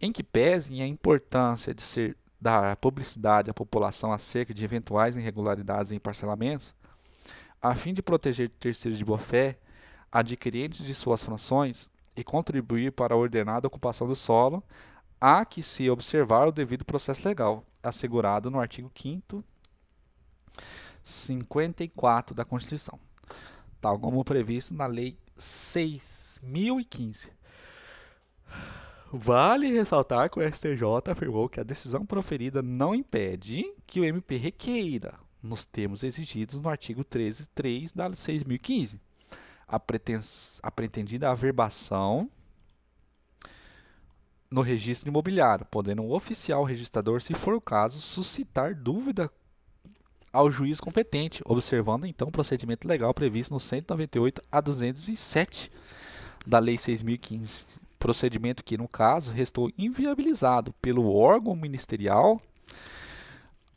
Em que pesem a importância de dar publicidade à população acerca de eventuais irregularidades em parcelamentos, a fim de proteger terceiros de boa-fé, adquirentes de suas frações e contribuir para a ordenada ocupação do solo, há que se observar o devido processo legal, assegurado no artigo 5º, 54 da Constituição, tal como previsto na Lei 6.015. Vale ressaltar que o STJ afirmou que a decisão proferida não impede que o MP requeira, nos termos exigidos no artigo 13.3 da 6.015, a pretendida averbação no registro imobiliário, podendo o oficial registrador, se for o caso, suscitar dúvida ao juiz competente, observando então o procedimento legal previsto no 198 a 207 da Lei 6.015. Procedimento que, no caso, restou inviabilizado pelo órgão ministerial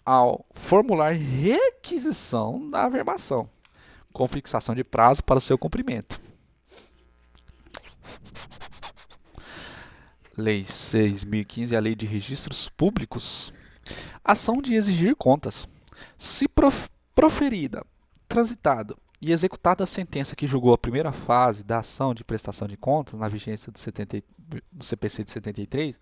ao formular requisição da averbação, com fixação de prazo para o seu cumprimento. Lei 6.015 é a Lei de Registros Públicos. Ação de exigir contas. Se proferida, transitado e executada a sentença que julgou a primeira fase da ação de prestação de contas, na vigência do CPC de 73,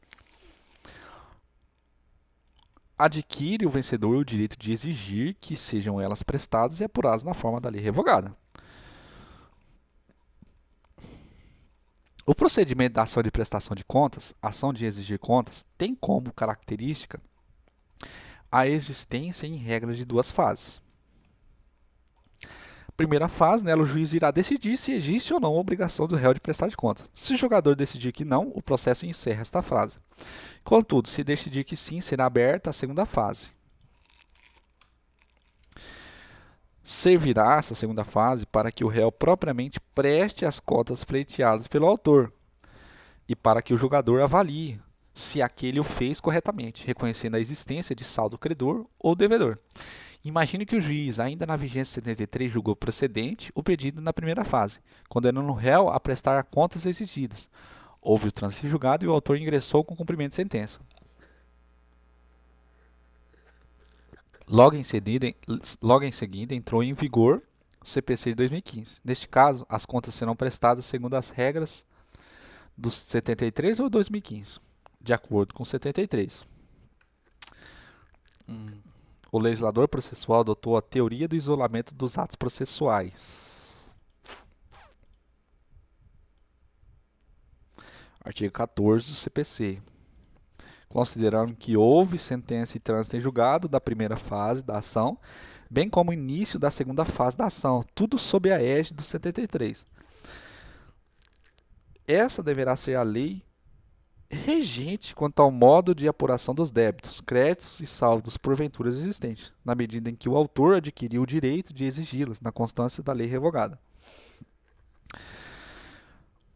adquire o vencedor o direito de exigir que sejam elas prestadas e apuradas na forma da lei revogada. O procedimento da ação de prestação de contas, ação de exigir contas, tem como característica a existência em regra de duas fases. Primeira fase, nela o juiz irá decidir se existe ou não a obrigação do réu de prestar de contas. Se o julgador decidir que não, o processo encerra esta fase. Contudo, se decidir que sim, será aberta a segunda fase. Servirá essa segunda fase para que o réu propriamente preste as contas pleiteadas pelo autor e para que o julgador avalie se aquele o fez corretamente, reconhecendo a existência de saldo credor ou devedor. Imagine que o juiz, ainda na vigência 73, julgou procedente o pedido na primeira fase, condenando o réu a prestar contas exigidas. Houve o trânsito em julgado e o autor ingressou com cumprimento de sentença. Logo em seguida entrou em vigor o CPC de 2015. Neste caso, as contas serão prestadas segundo as regras do 73 ou 2015, de acordo com 73. O legislador processual adotou a teoria do isolamento dos atos processuais. Artigo 14 do CPC. Considerando que houve sentença e trânsito em julgado da primeira fase da ação, bem como o início da segunda fase da ação, tudo sob a égide do 73. Essa deverá ser a lei regente quanto ao modo de apuração dos débitos, créditos e saldos porventuras existentes, na medida em que o autor adquiriu o direito de exigi-los na constância da lei revogada.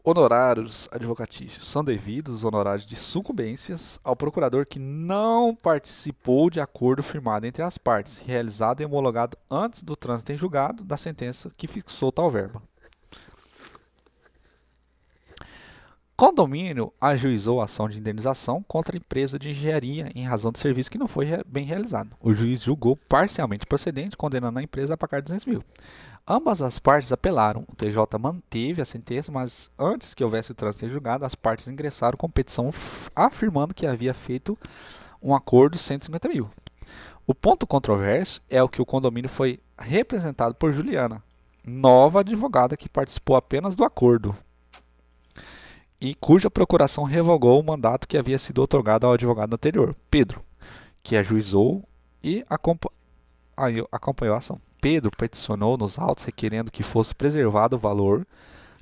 Honorários advocatícios. São devidos os honorários de sucumbências ao procurador que não participou de acordo firmado entre as partes, realizado e homologado antes do trânsito em julgado da sentença que fixou tal verba. Condomínio ajuizou a ação de indenização contra a empresa de engenharia em razão do serviço que não foi bem realizado. O juiz julgou parcialmente procedente, condenando a empresa a pagar 200 mil. Ambas as partes apelaram. O TJ manteve a sentença, mas antes que houvesse trânsito em julgado, as partes ingressaram com petição afirmando que havia feito um acordo de 150 mil. O ponto controverso é o que o condomínio foi representado por Juliana, nova advogada que participou apenas do acordo e cuja procuração revogou o mandato que havia sido otorgado ao advogado anterior, Pedro, que ajuizou e acompanhou a ação. Pedro peticionou nos autos requerendo que fosse preservado o valor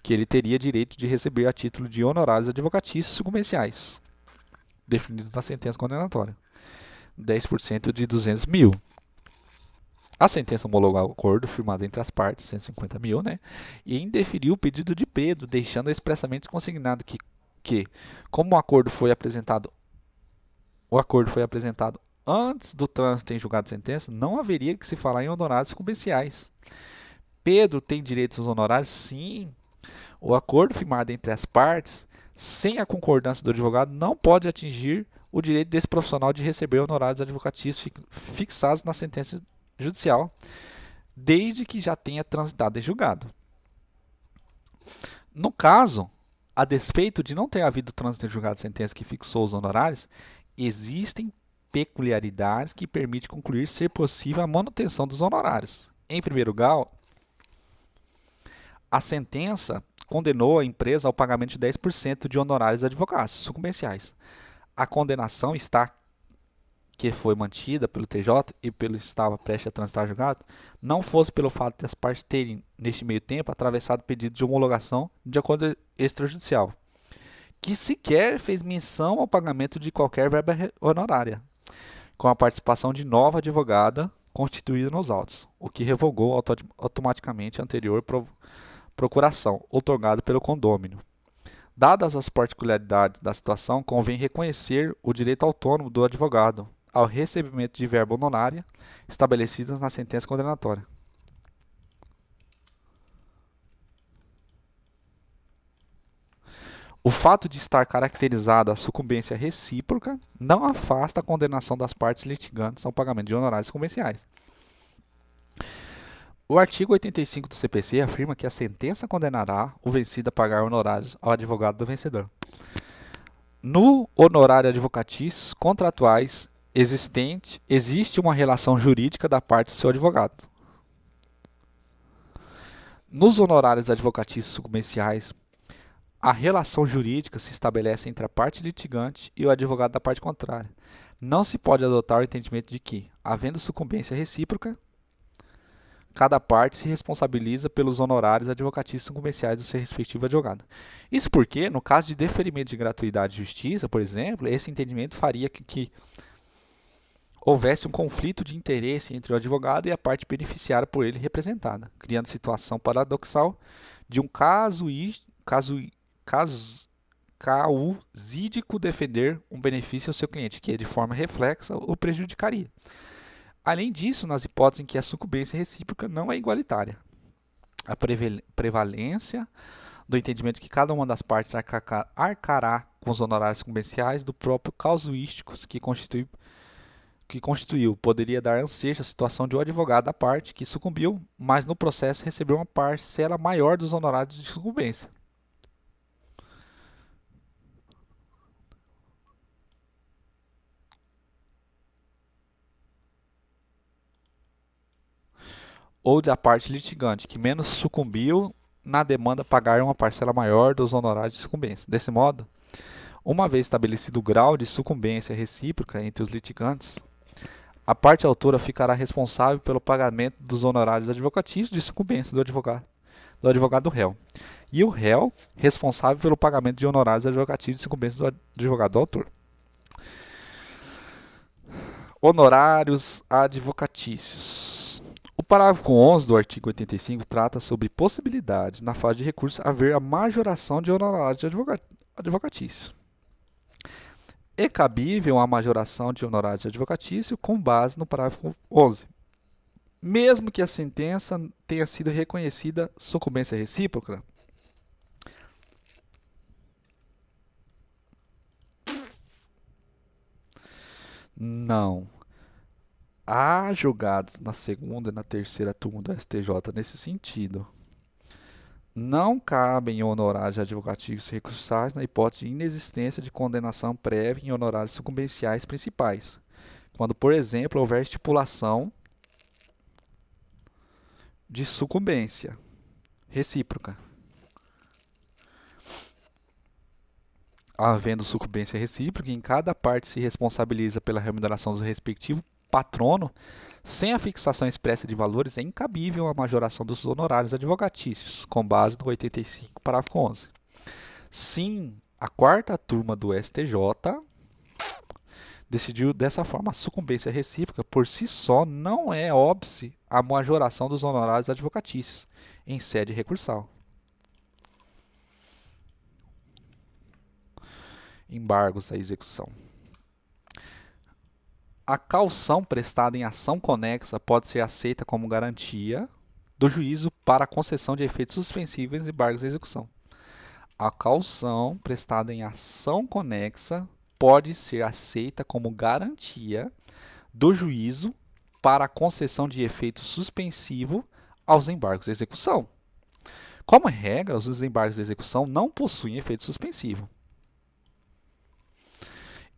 que ele teria direito de receber a título de honorários advocatícios sucumbenciais, definidos na sentença condenatória, 10% de 200 mil. A sentença homologou o acordo firmado entre as partes, 150 mil, e indeferiu o pedido de Pedro, deixando expressamente consignado que como o acordo foi apresentado antes do trânsito em julgado de sentença, não haveria que se falar em honorários sucumbenciais. Pedro tem direitos aos honorários? Sim. O acordo firmado entre as partes, sem a concordância do advogado, não pode atingir o direito desse profissional de receber honorários advocatícios fixados na sentença judicial, desde que já tenha transitado em julgado. No caso, a despeito de não ter havido trânsito em julgado de sentença que fixou os honorários, existem peculiaridades que permitem concluir ser possível a manutenção dos honorários. Em primeiro lugar, a sentença condenou a empresa ao pagamento de 10% de honorários advocatícios sucumbenciais. A condenação que foi mantida pelo TJ e pelo que estava prestes a transitar julgado, não fosse pelo fato de as partes terem, neste meio tempo, atravessado o pedido de homologação de acordo extrajudicial, que sequer fez menção ao pagamento de qualquer verba honorária, com a participação de nova advogada constituída nos autos, o que revogou automaticamente a anterior procuração, otorgada pelo condômino. Dadas as particularidades da situação, convém reconhecer o direito autônomo do advogado ao recebimento de verba honorária estabelecidas na sentença condenatória. O fato de estar caracterizada a sucumbência recíproca não afasta a condenação das partes litigantes ao pagamento de honorários sucumbenciais. O artigo 85 do CPC afirma que a sentença condenará o vencido a pagar honorários ao advogado do vencedor. No honorário advocatícios contratuais existe uma relação jurídica da parte do seu advogado. Nos honorários advocatícios sucumbenciais, a relação jurídica se estabelece entre a parte litigante e o advogado da parte contrária. Não se pode adotar o entendimento de que, havendo sucumbência recíproca, cada parte se responsabiliza pelos honorários advocatícios sucumbenciais do seu respectivo advogado. Isso porque, no caso de deferimento de gratuidade de justiça, por exemplo, esse entendimento faria que houvesse um conflito de interesse entre o advogado e a parte beneficiária por ele representada, criando situação paradoxal de um causídico defender um benefício ao seu cliente, que de forma reflexa o prejudicaria. Além disso, nas hipóteses em que a sucumbência recíproca não é igualitária, a prevalência do entendimento que cada uma das partes arcará com os honorários sucumbenciais do próprio casuístico que constituiu poderia dar ansejo à situação de um advogado da parte que sucumbiu, mas no processo recebeu uma parcela maior dos honorários de sucumbência. Ou da parte litigante, que menos sucumbiu na demanda pagar uma parcela maior dos honorários de sucumbência. Desse modo, uma vez estabelecido o grau de sucumbência recíproca entre os litigantes, a parte autora ficará responsável pelo pagamento dos honorários advocatícios de sucumbência do advogado do réu, e o réu responsável pelo pagamento de honorários advocatícios de sucumbência do advogado autor. Honorários advocatícios. O parágrafo 11 do artigo 85 trata sobre possibilidade, na fase de recurso, haver a majoração de honorários advocatícios. É cabível a majoração de honorários advocatícios com base no parágrafo 11, mesmo que a sentença tenha sido reconhecida sucumbência recíproca. Não. Há julgados na segunda e na terceira turma do STJ nesse sentido. Não cabem honorários advocatícios recursais na hipótese de inexistência de condenação prévia em honorários sucumbenciais principais, quando, por exemplo, houver estipulação de sucumbência recíproca. Havendo sucumbência recíproca, em cada parte se responsabiliza pela remuneração do respectivo patrono, sem a fixação expressa de valores, é incabível a majoração dos honorários advocatícios, com base no 85, parágrafo 11. Sim, a quarta turma do STJ decidiu dessa forma. A sucumbência recíproca, por si só, não é óbice a majoração dos honorários advocatícios em sede recursal. Embargos à execução. A caução prestada em ação conexa pode ser aceita como garantia do juízo para a concessão de efeitos suspensivos e embargos à execução. A caução prestada em ação conexa pode ser aceita como garantia do juízo para a concessão de efeito suspensivo aos embargos à execução. Como regra, os embargos à execução não possuem efeito suspensivo.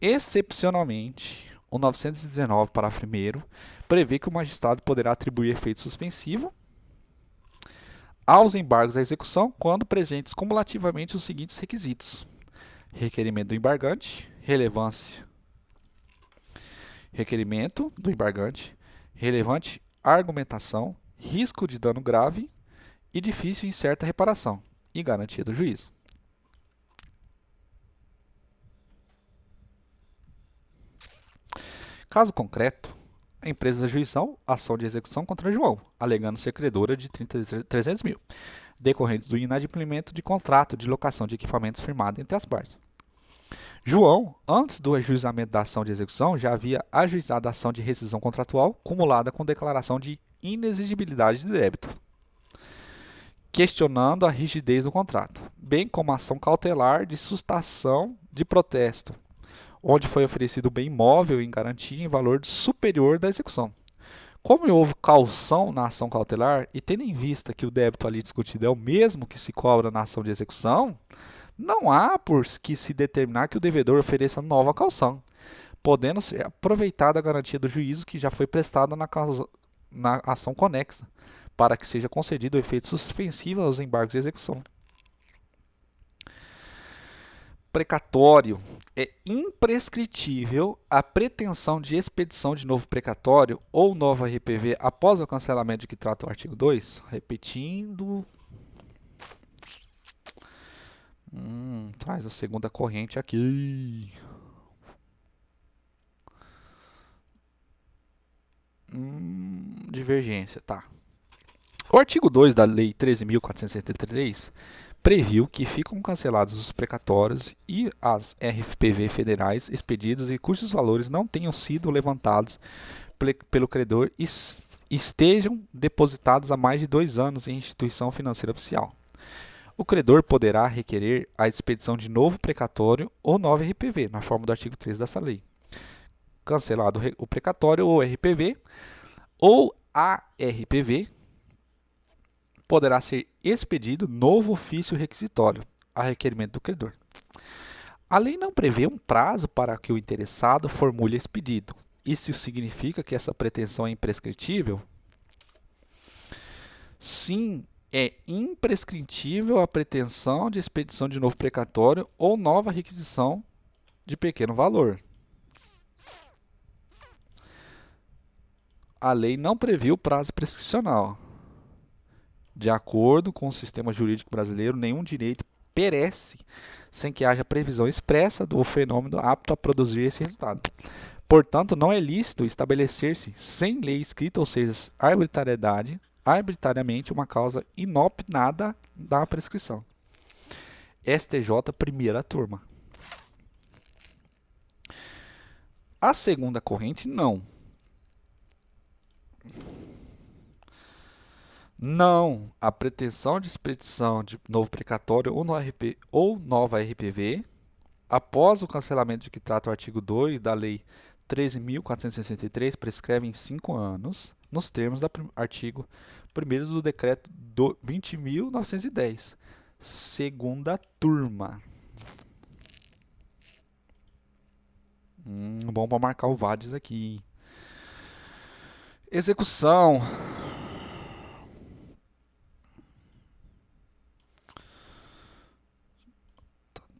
Excepcionalmente, o 919, parágrafo 1º, prevê que o magistrado poderá atribuir efeito suspensivo aos embargos à execução quando presentes cumulativamente os seguintes requisitos: requerimento do embargante, relevância. Requerimento do embargante, relevante argumentação, risco de dano grave e difícil e incerta reparação e garantia do juízo. Caso concreto, a empresa ajuizou ação de execução contra João, alegando ser credora de 300 mil, decorrentes do inadimplemento de contrato de locação de equipamentos firmado entre as partes. João, antes do ajuizamento da ação de execução, já havia ajuizado a ação de rescisão contratual cumulada com declaração de inexigibilidade de débito, questionando a rigidez do contrato, bem como a ação cautelar de sustação de protesto, onde foi oferecido o bem imóvel em garantia em valor superior da execução. Como houve caução na ação cautelar e tendo em vista que o débito ali discutido é o mesmo que se cobra na ação de execução, não há por que se determinar que o devedor ofereça nova caução, podendo ser aproveitada a garantia do juízo que já foi prestada na ação conexa, para que seja concedido o efeito suspensivo aos embargos de execução. Precatório. É imprescritível a pretensão de expedição de novo precatório ou nova RPV após o cancelamento de que trata o artigo 2. Repetindo. Traz a segunda corrente aqui. Divergência, tá. O artigo 2 da Lei 13.473 previu que ficam cancelados os precatórios e as RPV federais expedidas e cujos valores não tenham sido levantados pelo credor estejam depositados há mais de 2 anos em instituição financeira oficial. O credor poderá requerer a expedição de novo precatório ou nova RPV, na forma do artigo 13 dessa lei. Cancelado o precatório ou RPV, ou a RPV, poderá ser expedido novo ofício requisitório, a requerimento do credor. A lei não prevê um prazo para que o interessado formule esse pedido. Isso significa que essa pretensão é imprescritível? Sim, é imprescritível a pretensão de expedição de novo precatório ou nova requisição de pequeno valor. A lei não previu prazo prescricional. De acordo com o sistema jurídico brasileiro, nenhum direito perece sem que haja previsão expressa do fenômeno apto a produzir esse resultado. Portanto, não é lícito estabelecer-se, sem lei escrita, ou seja, arbitrariamente, uma causa inopinada da prescrição. STJ, primeira turma. A segunda corrente, não. Não, a pretensão de expedição de novo precatório ou nova RPV, após o cancelamento de que trata o artigo 2 da Lei 13.463, prescreve em 5 anos, nos termos do artigo 1º do Decreto 20.910, segunda turma. Bom para marcar o VADES aqui. Execução.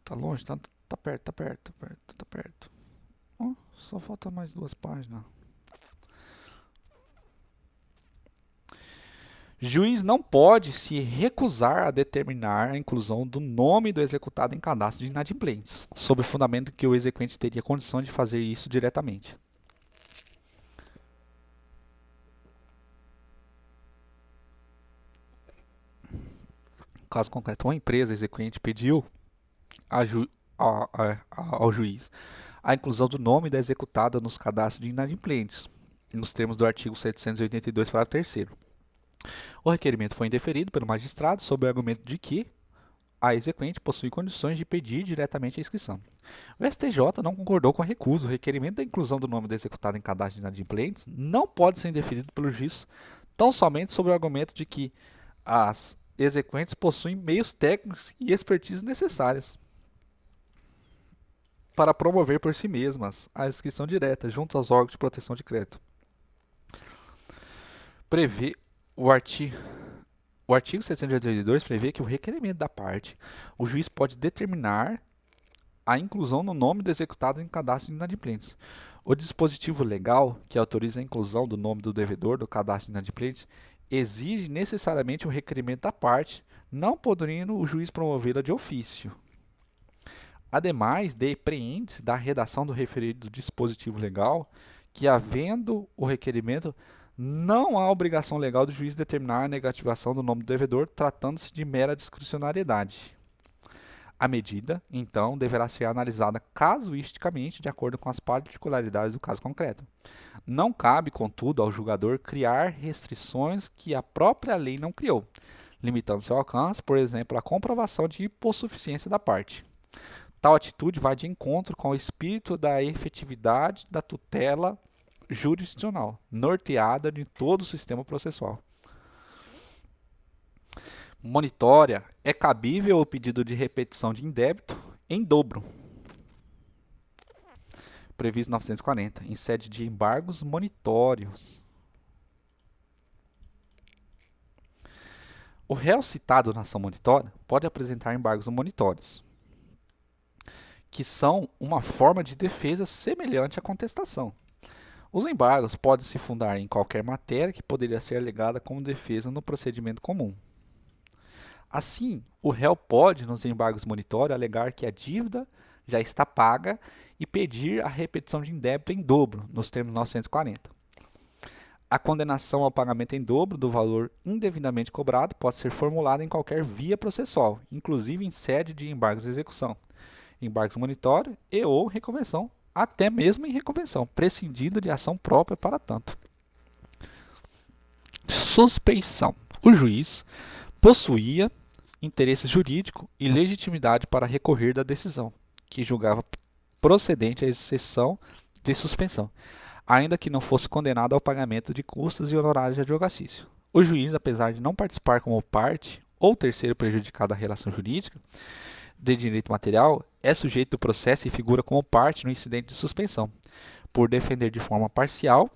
Tá longe? Tá perto, tá perto, tá perto, tá perto. Oh, só falta mais 2 páginas. Juiz não pode se recusar a determinar a inclusão do nome do executado em cadastro de inadimplentes, sob o fundamento que o exequente teria condição de fazer isso diretamente. Caso concreto, uma empresa exequente pediu ao juiz a inclusão do nome da executada nos cadastros de inadimplentes, nos termos do artigo 782, parágrafo 3º. O requerimento foi indeferido pelo magistrado sob o argumento de que a exequente possui condições de pedir diretamente a inscrição. O STJ não concordou com a recusa. O requerimento da inclusão do nome da executada em cadastro de inadimplentes não pode ser indeferido pelo juiz tão somente sob o argumento de que as exequentes possuem meios técnicos e expertise necessárias para promover por si mesmas a inscrição direta junto aos órgãos de proteção de crédito. O artigo 782 prevê que o requerimento da parte, o juiz pode determinar a inclusão no nome do executado em cadastro de inadimplentes. O dispositivo legal que autoriza a inclusão do nome do devedor do cadastro de inadimplentes exige necessariamente o requerimento da parte, não podendo o juiz promovê-la de ofício. Ademais, depreende-se da redação do referido dispositivo legal que, havendo o requerimento, não há obrigação legal do juiz determinar a negativação do nome do devedor, tratando-se de mera discricionariedade. A medida, então, deverá ser analisada casuisticamente de acordo com as particularidades do caso concreto. Não cabe, contudo, ao julgador criar restrições que a própria lei não criou, limitando seu alcance, por exemplo, à comprovação de hipossuficiência da parte. Tal atitude vai de encontro com o espírito da efetividade da tutela jurisdicional, norteada de todo o sistema processual. Monitória. É cabível o pedido de repetição de indébito em dobro, previsto em 940, em sede de embargos monitórios. O réu citado na ação monitória pode apresentar embargos monitórios, que são uma forma de defesa semelhante à contestação. Os embargos podem se fundar em qualquer matéria que poderia ser alegada como defesa no procedimento comum. Assim, o réu pode, nos embargos monitórios, alegar que a dívida já está paga e pedir a repetição de indébito em dobro, nos termos 940. A condenação ao pagamento em dobro do valor indevidamente cobrado pode ser formulada em qualquer via processual, inclusive em sede de embargos de execução, embargos monitórios e ou reconvenção até mesmo em reconvenção, prescindindo de ação própria para tanto. Suspeição. O juiz possuía interesse jurídico e legitimidade para recorrer da decisão, que julgava procedente a exceção de suspensão, ainda que não fosse condenado ao pagamento de custos e honorários de advogacício. O juiz, apesar de não participar como parte ou terceiro prejudicado da relação jurídica de direito material, é sujeito do processo e figura como parte no incidente de suspensão, por defender de forma parcial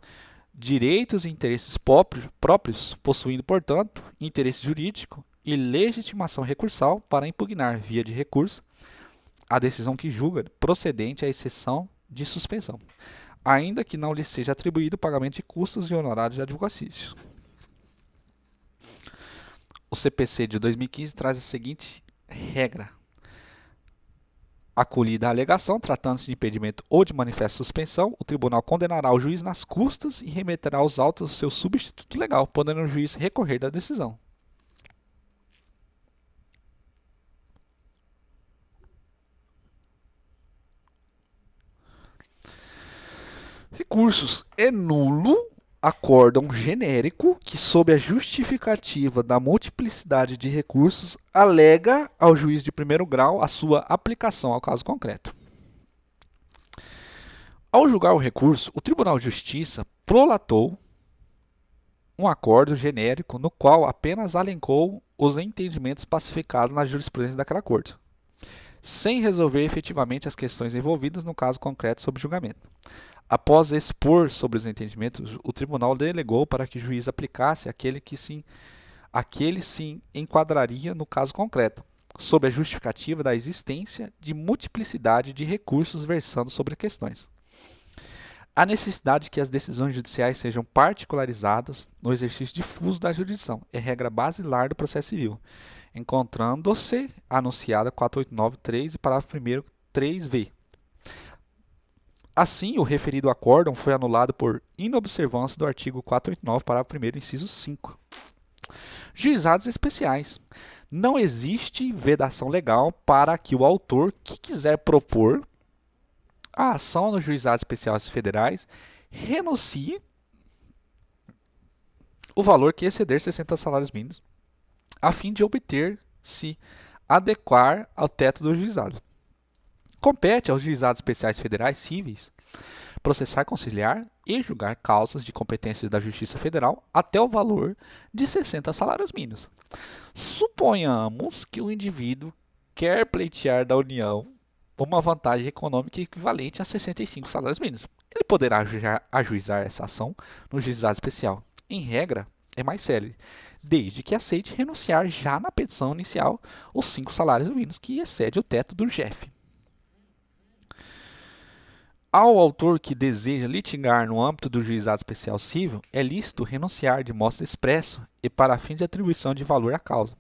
direitos e interesses próprios, possuindo, portanto, interesse jurídico e legitimação recursal para impugnar, via de recurso, a decisão que julga procedente à exceção de suspensão, ainda que não lhe seja atribuído o pagamento de custos e honorários de advogacício. O CPC de 2015 traz a seguinte regra: acolhida a alegação, tratando-se de impedimento ou de manifesta suspensão, o tribunal condenará o juiz nas custas e remeterá os autos ao seu substituto legal, podendo o juiz recorrer da decisão. Recursos. É nulo acórdão genérico que, sob a justificativa da multiplicidade de recursos, alega ao juiz de primeiro grau a sua aplicação ao caso concreto. Ao julgar o recurso, o Tribunal de Justiça prolatou um acórdão genérico no qual apenas alencou os entendimentos pacificados na jurisprudência daquela corte, sem resolver efetivamente as questões envolvidas no caso concreto sob julgamento. Após expor sobre os entendimentos, o tribunal delegou para que o juiz aplicasse aquele se enquadraria no caso concreto, sob a justificativa da existência de multiplicidade de recursos versando sobre questões. A necessidade de que as decisões judiciais sejam particularizadas no exercício difuso da jurisdição é regra basilar do processo civil, encontrando-se anunciada 489.3 e parágrafo 1º 3v. Assim, o referido acórdão foi anulado por inobservância do artigo 489, parágrafo 1º, inciso 5. Juizados especiais. Não existe vedação legal para que o autor que quiser propor a ação nos juizados especiais federais renuncie o valor que exceder 60 salários mínimos, a fim de obter-se adequar ao teto do juizado. Compete aos juizados especiais federais cíveis processar, conciliar e julgar causas de competência da Justiça Federal até o valor de 60 salários mínimos. Suponhamos que o indivíduo quer pleitear da União uma vantagem econômica equivalente a 65 salários mínimos. Ele poderá ajuizar essa ação no juizado especial. Em regra, é mais célere, desde que aceite renunciar já na petição inicial os 5 salários mínimos que excede o teto do JEF. Ao autor que deseja litigar no âmbito do juizado especial civil, é lícito renunciar de modo expresso e para fim de atribuição de valor à causa,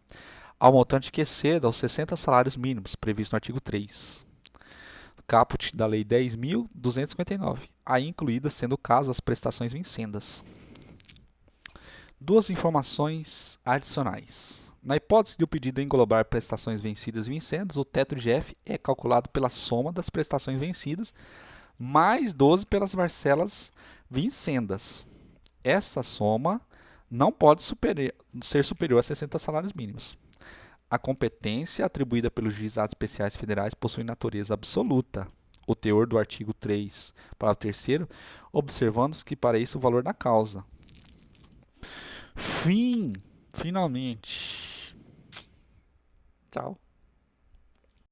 ao montante que exceda os 60 salários mínimos, previsto no artigo 3, caput da Lei 10.259, aí incluídas sendo o caso as prestações vincendas. Duas informações adicionais. Na hipótese de o pedido englobar prestações vencidas e vincendas, o teto de JEF é calculado pela soma das prestações vencidas mais 12 pelas parcelas vincendas. Essa soma não pode ser superior a 60 salários mínimos. A competência atribuída pelos juizados especiais federais possui natureza absoluta. O teor do artigo 3, parágrafo 3º, observando-se que para isso o valor da causa. Finalmente. Tchau.